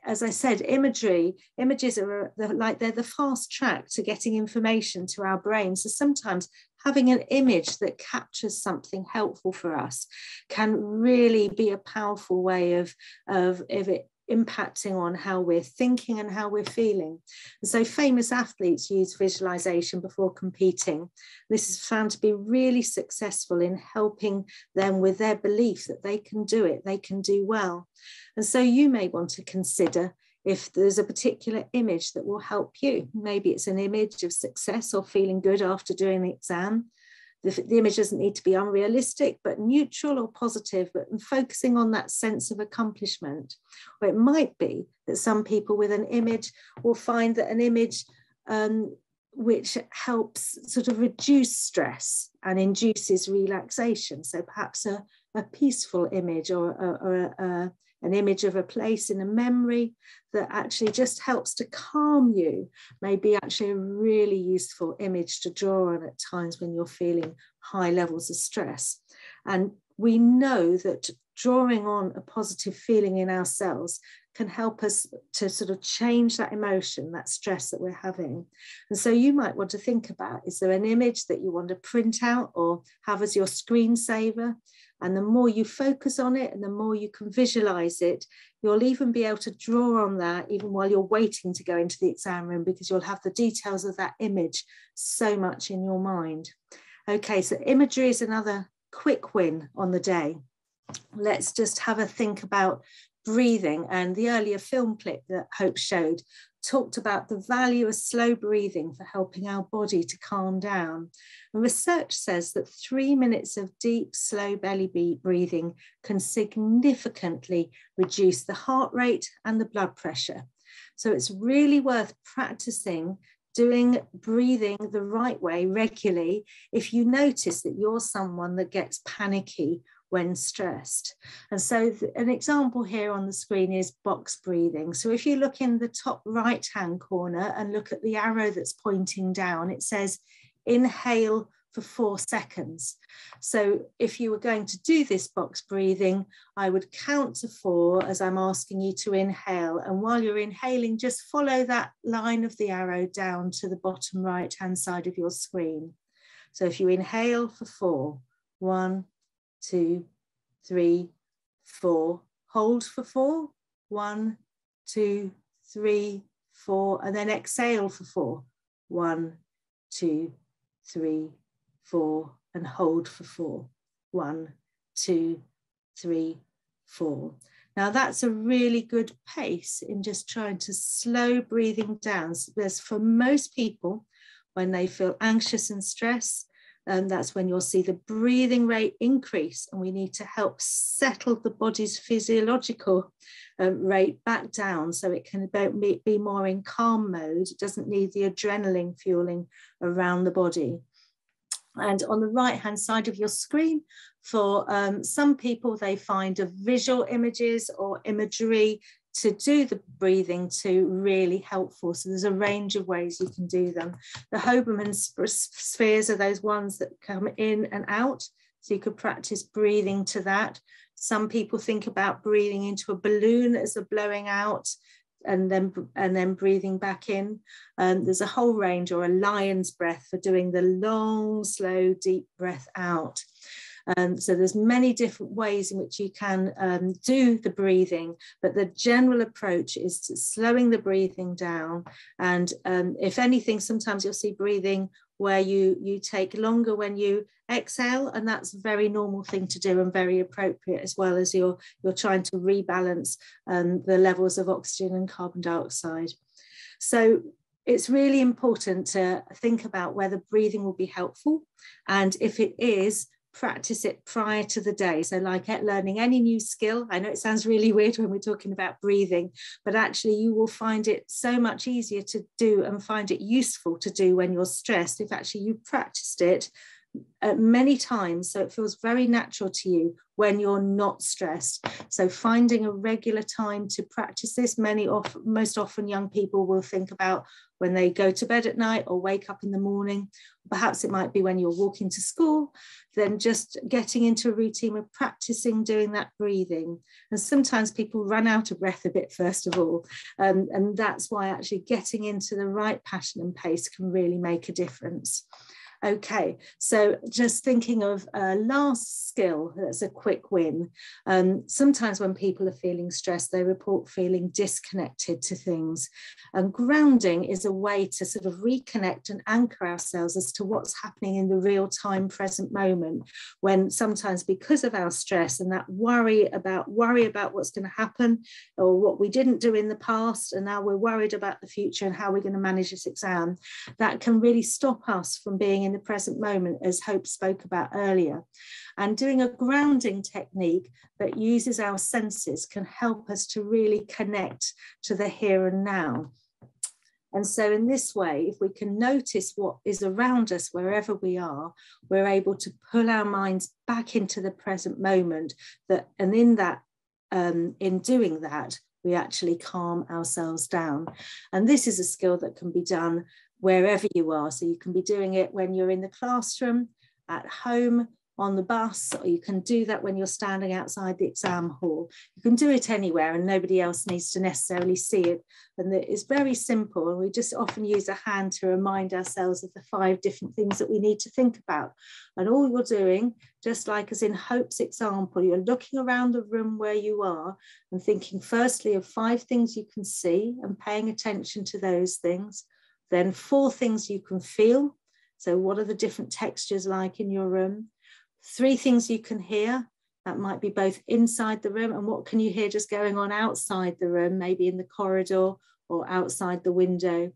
as I said, images are they're the fast track to getting information to our brain. So sometimes having an image that captures something helpful for us can really be a powerful way of it impacting on how we're thinking and how we're feeling. And so famous athletes use visualization before competing. This is found to be really successful in helping them with their belief that they can do it, they can do well. And so you may want to consider if there's a particular image that will help you. Maybe it's an image of success or feeling good after doing the exam. The image doesn't need to be unrealistic, but neutral or positive, but focusing on that sense of accomplishment. Or it might be that some people with an image will find that an image which helps sort of reduce stress and induces relaxation. So perhaps a peaceful image or an image of a place in a memory that actually just helps to calm you may be actually a really useful image to draw on at times when you're feeling high levels of stress. And we know that drawing on a positive feeling in ourselves can help us to sort of change that emotion, that stress that we're having. And so you might want to think about, is there an image that you want to print out or have as your screensaver? And the more you focus on it and the more you can visualize it, you'll even be able to draw on that even while you're waiting to go into the exam room, because you'll have the details of that image so much in your mind. Okay, so imagery is another quick win on the day. Let's just have a think about breathing. And the earlier film clip that Hope showed talked about the value of slow breathing for helping our body to calm down. And research says that 3 minutes of deep, slow belly breathing can significantly reduce the heart rate and the blood pressure. So it's really worth practicing doing breathing the right way regularly if you notice that you're someone that gets panicky when stressed. And so an example here on the screen is box breathing. So if you look in the top right hand corner and look at the arrow that's pointing down, it says inhale for 4 seconds. So if you were going to do this box breathing, I would count to 4 as I'm asking you to inhale. And while you're inhaling, just follow that line of the arrow down to the bottom right hand side of your screen. So if you inhale for 4, 1, 2, 3, 4, hold for 4, 1, 2, 3, 4, and then exhale for 4, 1, 2, 3, 4, and hold for 4, 1, 2, 3, 4. Now that's a really good pace in just trying to slow breathing down. So there's, for most people, when they feel anxious and stressed, that's when you'll see the breathing rate increase, and we need to help settle the body's physiological rate back down so it can be more in calm mode. It doesn't need the adrenaline fueling around the body. And on the right hand side of your screen, for some people, they find visual images or imagery to do the breathing to really helpful. So there's a range of ways you can do them. The Hoberman spheres are those ones that come in and out. So you could practice breathing to that. Some people think about breathing into a balloon as a blowing out and then breathing back in. There's a whole range, or a lion's breath for doing the long, slow, deep breath out. So there's many different ways in which you can do the breathing, but the general approach is to slowing the breathing down. And if anything, sometimes you'll see breathing where you take longer when you exhale, and that's a very normal thing to do and very appropriate, as well as you're trying to rebalance the levels of oxygen and carbon dioxide. So it's really important to think about whether breathing will be helpful, and if it is, practice it prior to the day. So like learning any new skill, I know it sounds really weird when we're talking about breathing, but actually you will find it so much easier to do and find it useful to do when you're stressed if actually you practiced it many times, so it feels very natural to you when you're not stressed. So finding a regular time to practice this, most often young people will think about when they go to bed at night or wake up in the morning. Perhaps it might be when you're walking to school, then just getting into a routine of practicing doing that breathing. And sometimes people run out of breath a bit first of all, and that's why actually getting into the right pattern and pace can really make a difference. Okay, so just thinking of a last skill that's a quick win. Sometimes when people are feeling stressed, they report feeling disconnected to things. And grounding is a way to sort of reconnect and anchor ourselves as to what's happening in the real time present moment, when sometimes because of our stress and that worry about what's going to happen or what we didn't do in the past, and now we're worried about the future and how we're going to manage this exam, that can really stop us from being in the present moment, as Hope spoke about earlier. And doing a grounding technique that uses our senses can help us to really connect to the here and now. And so in this way, if we can notice what is around us wherever we are, we're able to pull our minds back into the present moment, and in doing that, we actually calm ourselves down. And this is a skill that can be done wherever you are. So you can be doing it when you're in the classroom, at home, on the bus, or you can do that when you're standing outside the exam hall. You can do it anywhere and nobody else needs to necessarily see it. And it's very simple, and we just often use a hand to remind ourselves of the 5 different things that we need to think about. And all you're doing, just like as in Hope's example, you're looking around the room where you are and thinking firstly of 5 things you can see and paying attention to those things. Then 4 things you can feel. So what are the different textures like in your room? 3 things you can hear, That might be both inside the room, and what can you hear just going on outside the room, maybe in the corridor or outside the window.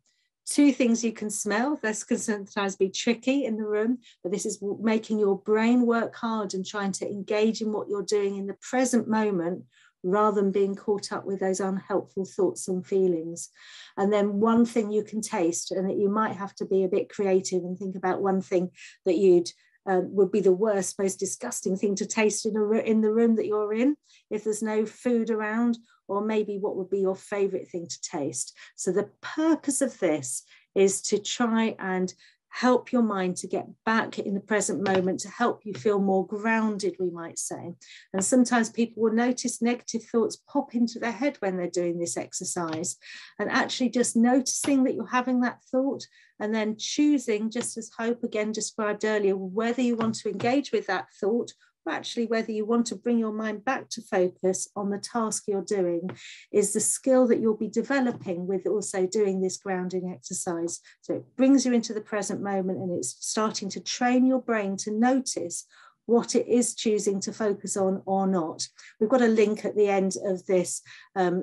2 things you can smell. This can sometimes be tricky in the room, but this is making your brain work hard and trying to engage in what you're doing in the present moment, rather than being caught up with those unhelpful thoughts and feelings. And then 1 thing you can taste, and that you might have to be a bit creative and think about 1 thing that you'd would be the worst, most disgusting thing to taste in the room that you're in, if there's no food around, or maybe what would be your favorite thing to taste. So the purpose of this is to try and help your mind to get back in the present moment, to help you feel more grounded, we might say. And sometimes people will notice negative thoughts pop into their head when they're doing this exercise, and actually just noticing that you're having that thought, and then choosing, just as Hope again described earlier, whether you want to engage with that thought, or actually whether you want to bring your mind back to focus on the task you're doing, is the skill that you'll be developing with also doing this grounding exercise. So it brings you into the present moment, and it's starting to train your brain to notice what it is choosing to focus on or not. We've got a link at the end of this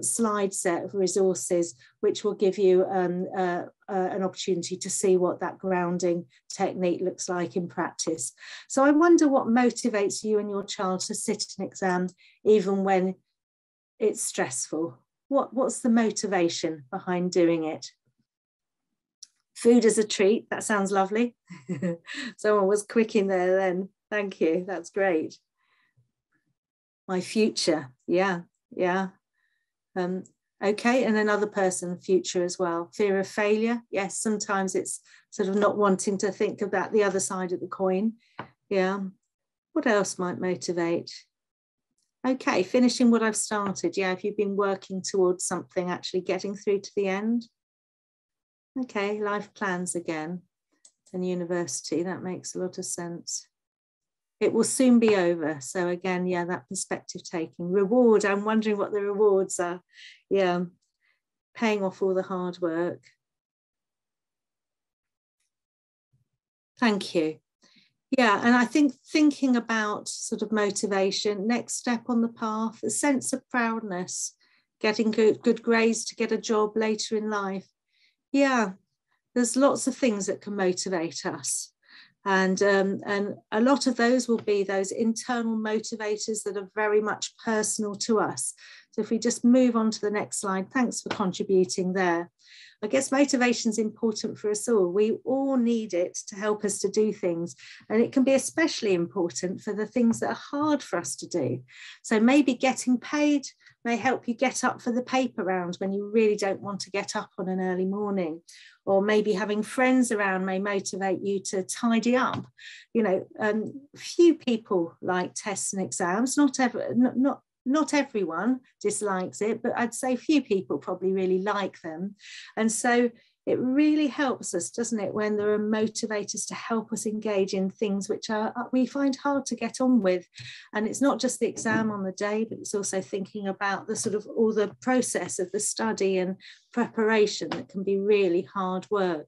slide set of resources, which will give you an opportunity to see what that grounding technique looks like in practice. So I wonder what motivates you and your child to sit an exam even when it's stressful. What's the motivation behind doing it? Food as a treat, that sounds lovely. Someone was quick in there then. Thank you, that's great. My future, yeah. Okay, and another person, future as well. Fear of failure, yes, sometimes it's sort of not wanting to think about the other side of the coin. Yeah, what else might motivate? Okay, finishing what I've started. Yeah, if you've been working towards something, actually getting through to the end. Okay, life plans again, and university, that makes a lot of sense. It will soon be over. So again, yeah, that perspective taking. Reward, I'm wondering what the rewards are. Yeah, paying off all the hard work. Thank you. Yeah, and I think thinking about sort of motivation, next step on the path, a sense of proudness, getting good grades to get a job later in life. Yeah, there's lots of things that can motivate us. And a lot of those will be those internal motivators that are very much personal to us. So if we just move on to the next slide, thanks for contributing there. I guess motivation is important for us all. We all need it to help us to do things. And it can be especially important for the things that are hard for us to do. So maybe getting paid may help you get up for the paper round when you really don't want to get up on an early morning. Or maybe having friends around may motivate you to tidy up. You know, few people like tests and exams, not everyone dislikes it, but I'd say few people probably really like them. And so it really helps us, doesn't it, when there are motivators to help us engage in things which we find hard to get on with. And it's not just the exam on the day, but it's also thinking about the sort of all the process of the study and preparation that can be really hard work.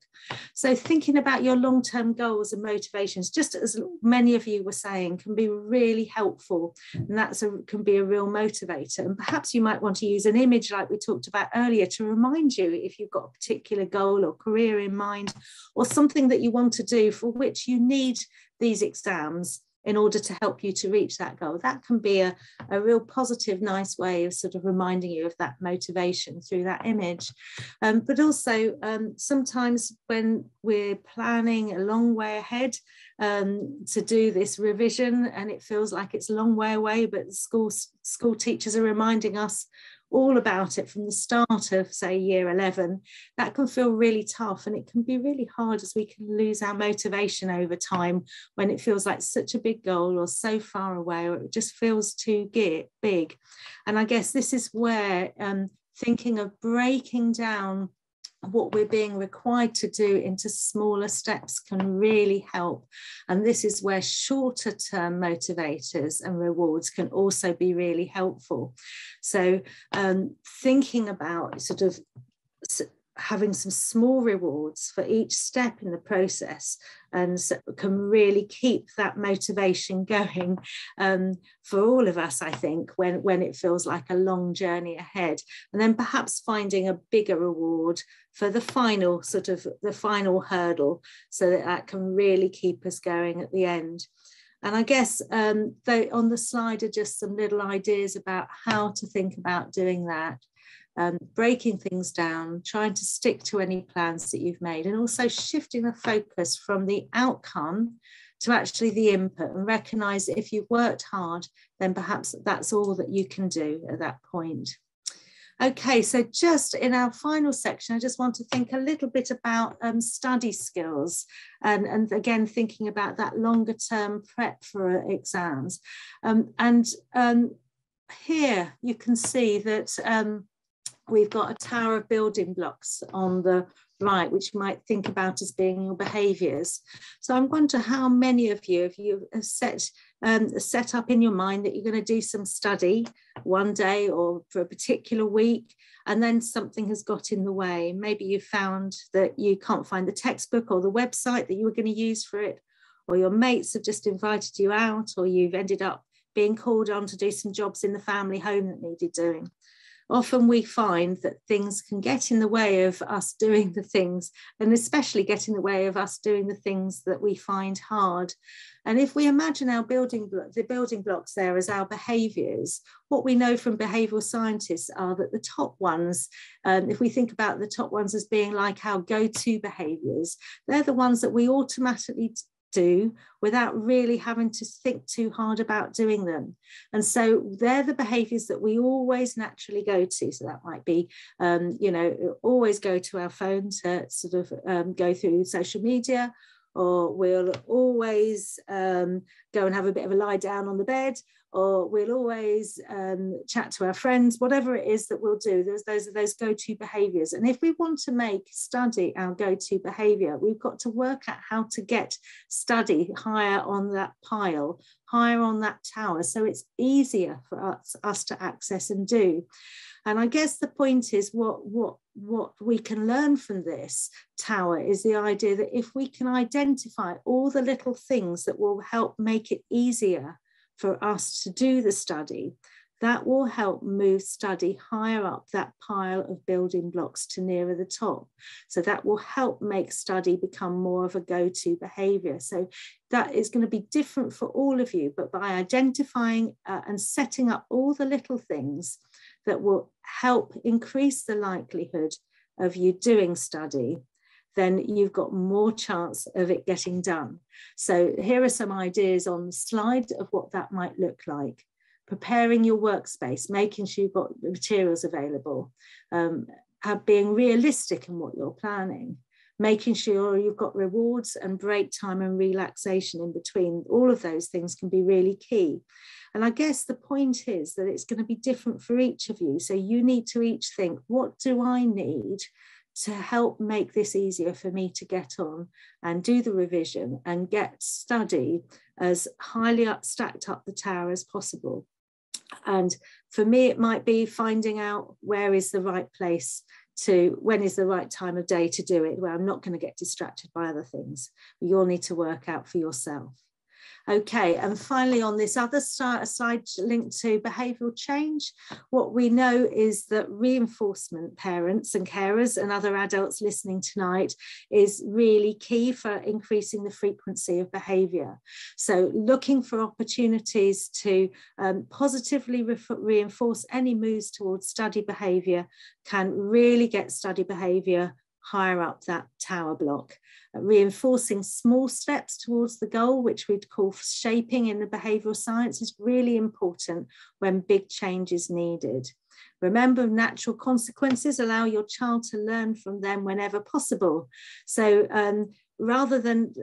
So thinking about your long-term goals and motivations, just as many of you were saying, can be really helpful, and can be a real motivator. And perhaps you might want to use an image like we talked about earlier to remind you if you've got a particular goal or career in mind, or something that you want to do for which you need these exams in order to help you to reach that goal. That can be a real positive, nice way of sort of reminding you of that motivation through that image. But also sometimes when we're planning a long way ahead to do this revision, and it feels like it's a long way away, but school teachers are reminding us all about it from the start of, say, year 11, that can feel really tough, and it can be really hard as we can lose our motivation over time when it feels like such a big goal or so far away, or it just feels too big. And I guess this is where thinking of breaking down what we're being required to do into smaller steps can really help. And this is where shorter term motivators and rewards can also be really helpful. So thinking about sort of having some small rewards for each step in the process, and so can really keep that motivation going for all of us, I think, when it feels like a long journey ahead. And then perhaps finding a bigger reward for the final hurdle, so that can really keep us going at the end. And I guess on the slide are just some little ideas about how to think about doing that. Breaking things down, trying to stick to any plans that you've made, and also shifting the focus from the outcome to actually the input, and recognise that if you've worked hard, then perhaps that's all that you can do at that point. Okay, so just in our final section, I just want to think a little bit about study skills, and again, thinking about that longer term prep for exams. Here you can see that we've got a tower of building blocks on the right, which you might think about as being your behaviours. So I wonder how many of you, if you have set up in your mind that you're going to do some study one day or for a particular week, and then something has got in the way. Maybe you found that you can't find the textbook or the website that you were going to use for it, or your mates have just invited you out, or you've ended up being called on to do some jobs in the family home that needed doing. Often we find that things can get in the way of us doing the things, and especially get in the way of us doing the things that we find hard. And if we imagine the building blocks there as our behaviours, what we know from behavioural scientists are that the top ones, if we think about the top ones as being like our go-to behaviours, they're the ones that we automatically do without really having to think too hard about doing them. And so they're the behaviours that we always naturally go to. So that might be, always go to our phone to sort of go through social media, or we'll always go and have a bit of a lie down on the bed, or we'll always chat to our friends, whatever it is that we'll do. Those are those go-to behaviours. And if we want to make study our go-to behaviour, we've got to work out how to get study higher on that pile, higher on that tower, so it's easier for us to access and do. And I guess the point is what we can learn from this tower is the idea that if we can identify all the little things that will help make it easier for us to do the study, that will help move study higher up that pile of building blocks to nearer the top. So that will help make study become more of a go-to behaviour. So that is going to be different for all of you, but by identifying and setting up all the little things that will help increase the likelihood of you doing study, then you've got more chance of it getting done. So here are some ideas on the slide of what that might look like. Preparing your workspace, making sure you've got the materials available, being realistic in what you're planning, making sure you've got rewards and break time and relaxation in between. All of those things can be really key. And I guess the point is that it's going to be different for each of you. So you need to each think, what do I need to help make this easier for me to get on and do the revision and get study as highly stacked up the tower as possible. And for me, it might be finding out where is the right place when is the right time of day to do it, where I'm not going to get distracted by other things. You'll need to work out for yourself. Okay, and finally on this other slide linked to behavioural change, what we know is that reinforcement, parents and carers and other adults listening tonight, is really key for increasing the frequency of behaviour. So looking for opportunities to positively reinforce any moves towards study behaviour can really get study behaviour higher up that tower block. Reinforcing small steps towards the goal, which we'd call shaping in the behavioural science, is really important when big change is needed. Remember, natural consequences, allow your child to learn from them whenever possible. So rather than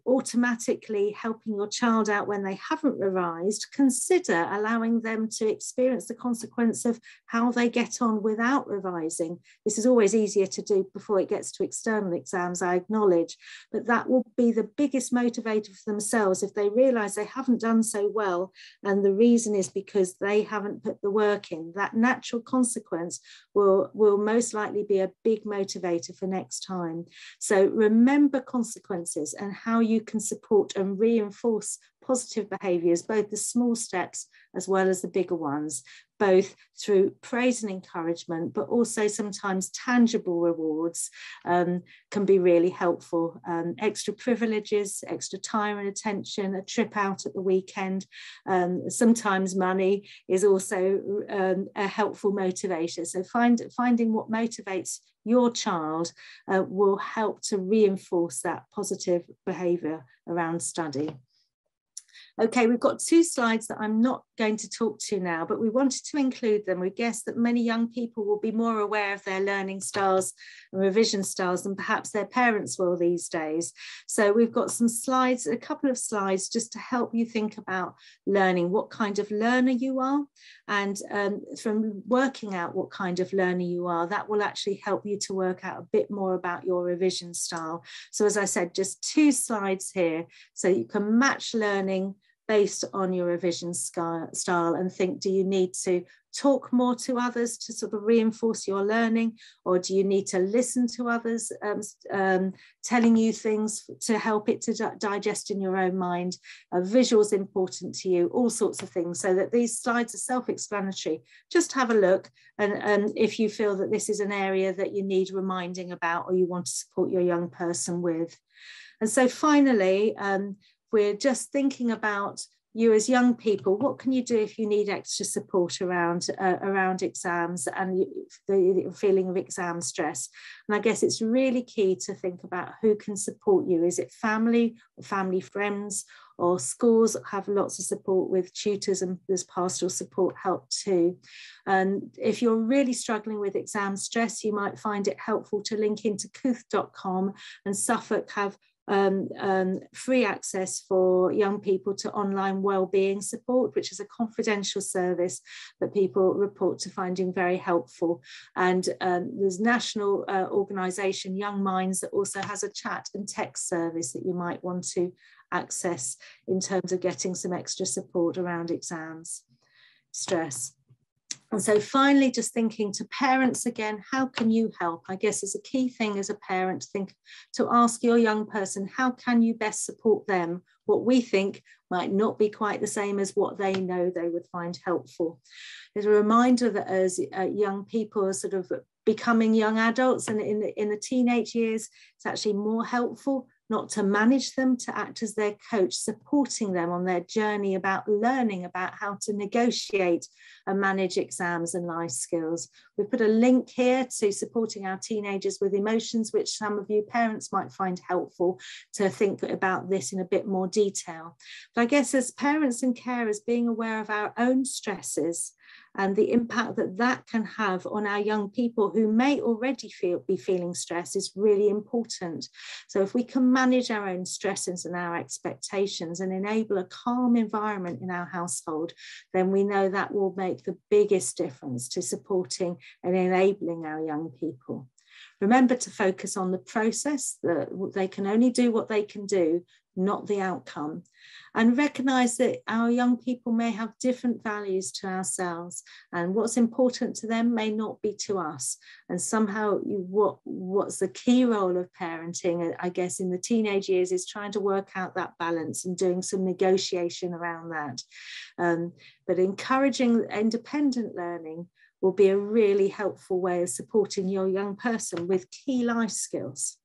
automatically helping your child out when they haven't revised, consider allowing them to experience the consequence of how they get on without revising. This is always easier to do before it gets to external exams, I acknowledge, but that will be the biggest motivator for themselves if they realise they haven't done so well, and the reason is because they haven't put the work in. That natural consequence will most likely be a big motivator for next time. So remember consequences and how you can support and reinforce positive behaviours, both the small steps as well as the bigger ones, both through praise and encouragement, but also sometimes tangible rewards can be really helpful. Extra privileges, extra time and attention, a trip out at the weekend, sometimes money is also a helpful motivator. So finding what motivates your child will help to reinforce that positive behaviour around study. Okay, we've got 2 slides that I'm not going to talk to now, but we wanted to include them. We guess that many young people will be more aware of their learning styles and revision styles than perhaps their parents will these days. So we've got some slides, a couple of slides just to help you think about learning, what kind of learner you are, and from working out what kind of learner you are, that will actually help you to work out a bit more about your revision style. So as I said, just 2 slides here, so you can match learning based on your revision style and think, do you need to talk more to others to sort of reinforce your learning, or do you need to listen to others telling you things to help it to digest in your own mind? Visuals important to you, all sorts of things, so that these slides are self-explanatory. Just have a look, and if you feel that this is an area that you need reminding about or you want to support your young person with. And so finally, we're just thinking about you as young people. What can you do if you need extra support around exams and the feeling of exam stress? And I guess it's really key to think about who can support you. Is it family or family friends, or schools have lots of support with tutors, and there's pastoral support help too. And if you're really struggling with exam stress, you might find it helpful to link into Kooth.com, and Suffolk have free access for young people to online wellbeing support, which is a confidential service that people report to finding very helpful. And there's national organisation Young Minds that also has a chat and text service that you might want to access in terms of getting some extra support around exams stress. And so finally, just thinking to parents again, how can you help? I guess it's a key thing as a parent to ask your young person, how can you best support them? What we think might not be quite the same as what they know they would find helpful. There's a reminder that as young people are sort of becoming young adults, and in the teenage years, it's actually more helpful not to manage them, to act as their coach, supporting them on their journey about learning about how to negotiate and manage exams and life skills. We've put a link here to supporting our teenagers with emotions, which some of you parents might find helpful to think about this in a bit more detail. But I guess as parents and carers, being aware of our own stresses and the impact that that can have on our young people who may already be feeling stress is really important. So if we can manage our own stresses and our expectations and enable a calm environment in our household, then we know that will make the biggest difference to supporting and enabling our young people. Remember to focus on the process, that they can only do what they can do, not the outcome. And recognise that our young people may have different values to ourselves, and what's important to them may not be to us. And somehow what's the key role of parenting, I guess, in the teenage years is trying to work out that balance and doing some negotiation around that. But encouraging independent learning will be a really helpful way of supporting your young person with key life skills.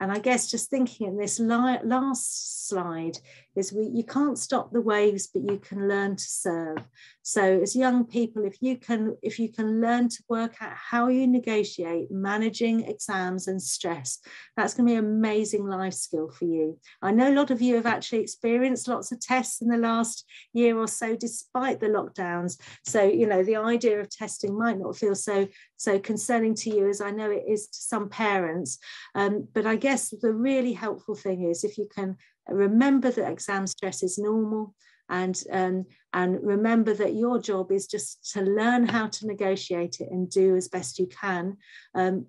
And I guess just thinking in this last slide is you can't stop the waves, but you can learn to serve. So as young people, if you can learn to work out how you negotiate managing exams and stress, that's going to be an amazing life skill for you. I know a lot of you have actually experienced lots of tests in the last year or so, despite the lockdowns. So, you know, the idea of testing might not feel so concerning to you as I know it is to some parents. But I guess the really helpful thing is if you can remember that exam stress is normal, and remember that your job is just to learn how to negotiate it and do as best you can.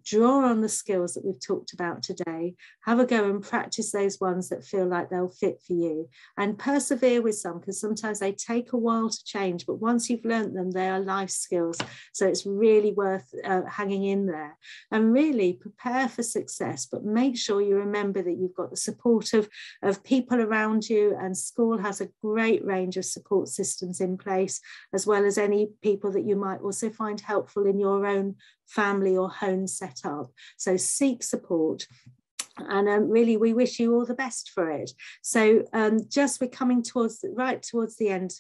Draw on the skills that we've talked about today, have a go and practice those ones that feel like they'll fit for you, and persevere with some, because sometimes they take a while to change, but once you've learned them, they are life skills. So it's really worth hanging in there, and really prepare for success, but make sure you remember that you've got the support of people around you, and school has a great range of support systems in place, as well as any people that you might also find helpful in your own family or home setup. So seek support. And really, we wish you all the best for it. So just we're coming towards the end.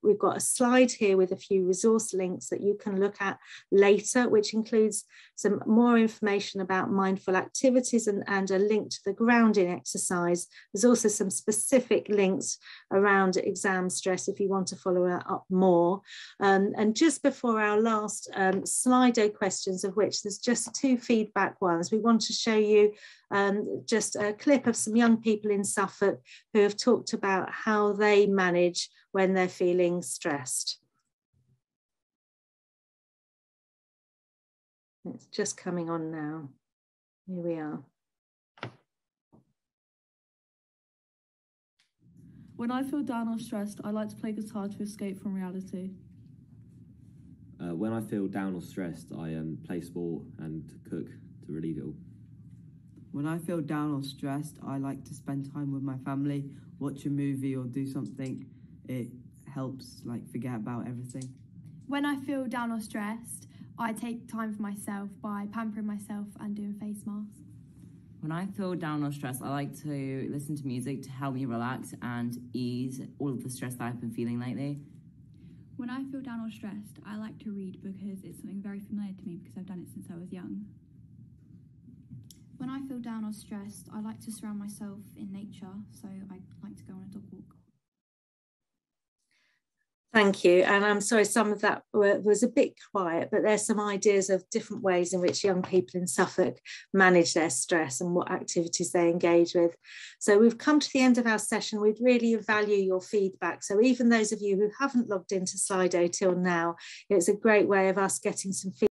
We've got a slide here with a few resource links that you can look at later, which includes some more information about mindful activities and a link to the grounding exercise. There's also some specific links around exam stress if you want to follow that up more. And just before our last Slido questions, of which there's just 2 feedback ones, we want to show you just a clip of some young people in Suffolk who have talked about how they manage when they're feeling stressed. It's just coming on now. Here we are. When I feel down or stressed, I like to play guitar to escape from reality. When I feel down or stressed, I play sport and cook to relieve it all. When I feel down or stressed, I like to spend time with my family, watch a movie or do something. It helps forget about everything. When I feel down or stressed, I take time for myself by pampering myself and doing face masks. When I feel down or stressed, I like to listen to music to help me relax and ease all of the stress that I've been feeling lately. When I feel down or stressed, I like to read because it's something very familiar to me because I've done it since I was young. When I feel down or stressed, I like to surround myself in nature, so I like to go on a dog walk. Thank you, and I'm sorry some of that was a bit quiet, but there's some ideas of different ways in which young people in Suffolk manage their stress and what activities they engage with. So we've come to the end of our session. We'd really value your feedback. So even those of you who haven't logged into Slido till now, it's a great way of us getting some feedback